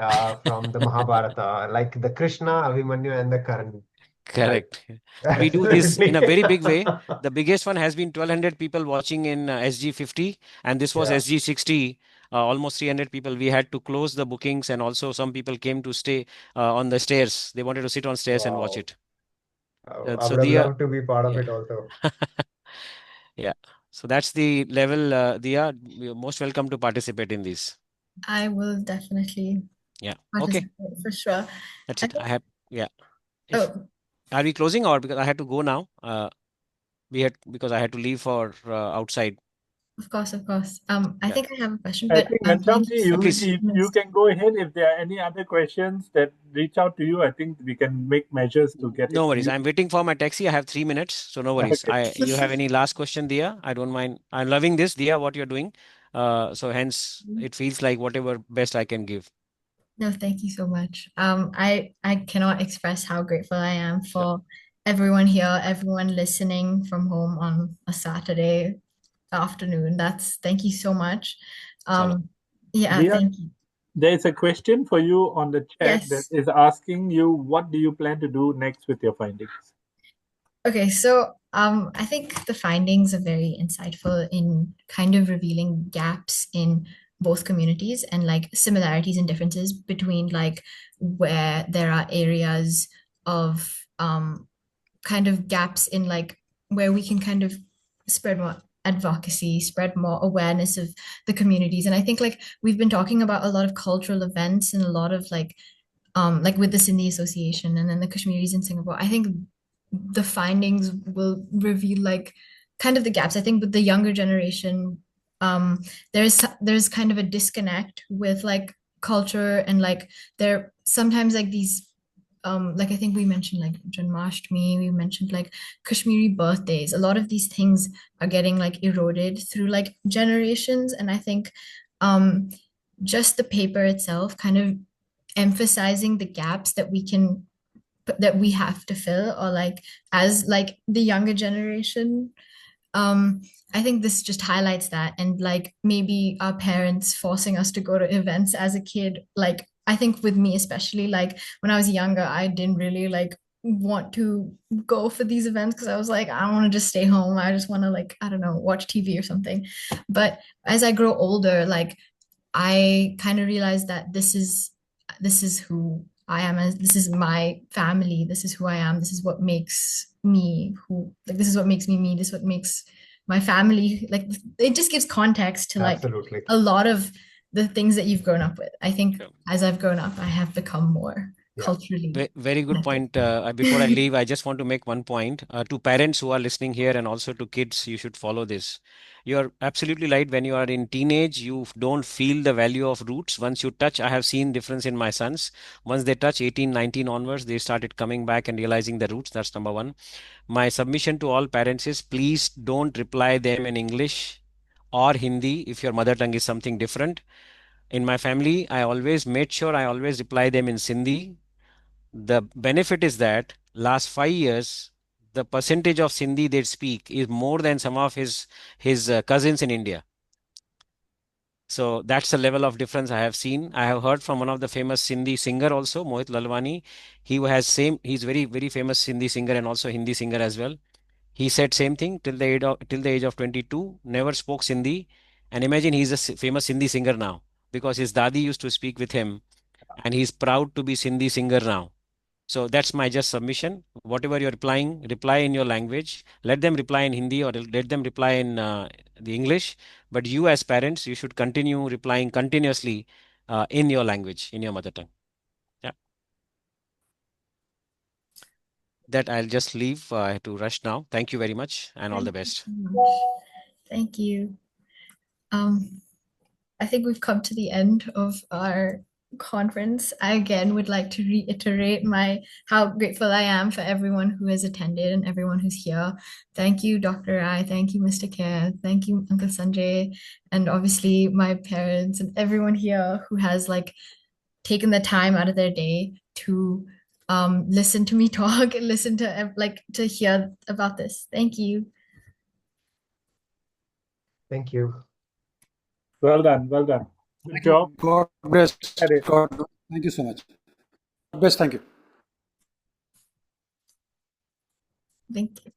from the Mahabharata, like the Krishna, Abhimanyu, and the Karan. Like, Correct. So we do this in absolutely. a very big way. The biggest one has been 1,200 people watching in SG50, and this was Yeah. SG60, almost 300 people. We had to close the bookings, and also some people came to stay on the stairs. They wanted to sit on stairs and watch Wow. it. I So would have Diya, loved to be part of yeah, it also. yeah. So that's the level, Diya. You're most welcome to participate in this. I will definitely Yeah. Okay. participate for sure. That's I it. think, Yeah. If oh, Are we closing, or because I had to go now? Because I had to leave for outside. of course, of course. I Yeah. think I have a question, I but think thank you Ghanshyamji, so much. Please. if you can go ahead. If there are any other questions that reach out to you, I think we can make measures to get it No to worries. you. I'm waiting for my taxi. I have 3 minutes, so no worries. Okay. You have any last question, Diya? I don't mind. I'm loving this, Diya, what you're doing. So hence it feels like whatever best I can give. No, thank you so much. I cannot express how grateful I am Sure. for everyone here, everyone listening from home on a Saturday afternoon. Thank you so much. Chalo. Yeah, Diya, thank you. There is a question for you on the chat that Yes. is asking you, what do you plan to do next with your findings? Okay, so I think the findings are very insightful in kind of revealing gaps in both communities and like similarities and differences between like where there are areas of kind of gaps in like where we can kind of spread more advocacy, spread more awareness of the communities. And I think like we've been talking about a lot of cultural events and a lot of like with the Sindhi Association and then the Kashmiris in Singapore. I think the findings will reveal like kind of the gaps. I think with the younger generation, there's kind of a disconnect with like culture and like there sometimes like these like I think we mentioned like Janmashtami, we mentioned like Kashmiri birthdays. A lot of these things are getting like eroded through like generations, and I think um just the paper itself kind of emphasizing the gaps that we have to fill, or like as like the younger generation, um I think this just highlights that. And like maybe our parents forcing us to go to events as a kid, like I think with me especially, like when I was younger I didn't really like want to go for these events because I was like, I want to just stay home, I just want to like, I don't know, watch TV or something. But as I grow older, like I kind of realized that this is who I am, and this is my family. This is who I am. This is what makes me who, like, this is what makes me me. This is what makes my family. Like, it just gives context to like Absolutely. a lot of the things that you've grown up with. I think Yeah. as I've grown up, I have become more Yeah. culturally Very good connected. point. Before I leave, I just want to make one point to parents who are listening here and also to kids. You should follow this. You are absolutely right. When you are in teenage, you don't feel the value of roots. Once you touch, I have seen difference in my sons. Once they touch 18, 19 onwards, they started coming back and realizing the roots. That's number one. My submission to all parents is please don't reply them in English or Hindi if your mother tongue is something different. In my family, I always made sure I always reply them in Sindhi. The benefit is that last 5 years, the percentage of Sindhi they speak is more than some of his cousins in India. So that's the level of difference I have seen. I have heard from one of the famous Sindhi singer also, Mohit Lalwani. He's very famous Sindhi singer and also Hindi singer as well. He said same thing till the age of 22, never spoke Sindhi. And imagine he's a famous Sindhi singer now because his dadi used to speak with him and he's proud to be Sindhi singer now. So that's my just submission. Whatever you're replying, reply in your language. Let them reply in Hindi or let them reply in the English. But you as parents, you should continue replying continuously in your language, in your mother tongue. Yeah. That I'll just leave. I have to rush now. Thank you very much and all the Thank you best. so much. Thank you. I think we've come to the end of our conference. I again would like to reiterate my how grateful I am for everyone who has attended and everyone who's here. Thank you, Dr. Rai. Thank you, Mr. Kher. Thank you, Uncle Sanjay, and obviously my parents and everyone here who has like taken the time out of their day to listen to me talk and listen to like to hear about this. Thank you. Thank you. Well done. Well done. Good Thank you. job. God bless. At it. Thank you so much. God bless. Thank you. Thank you.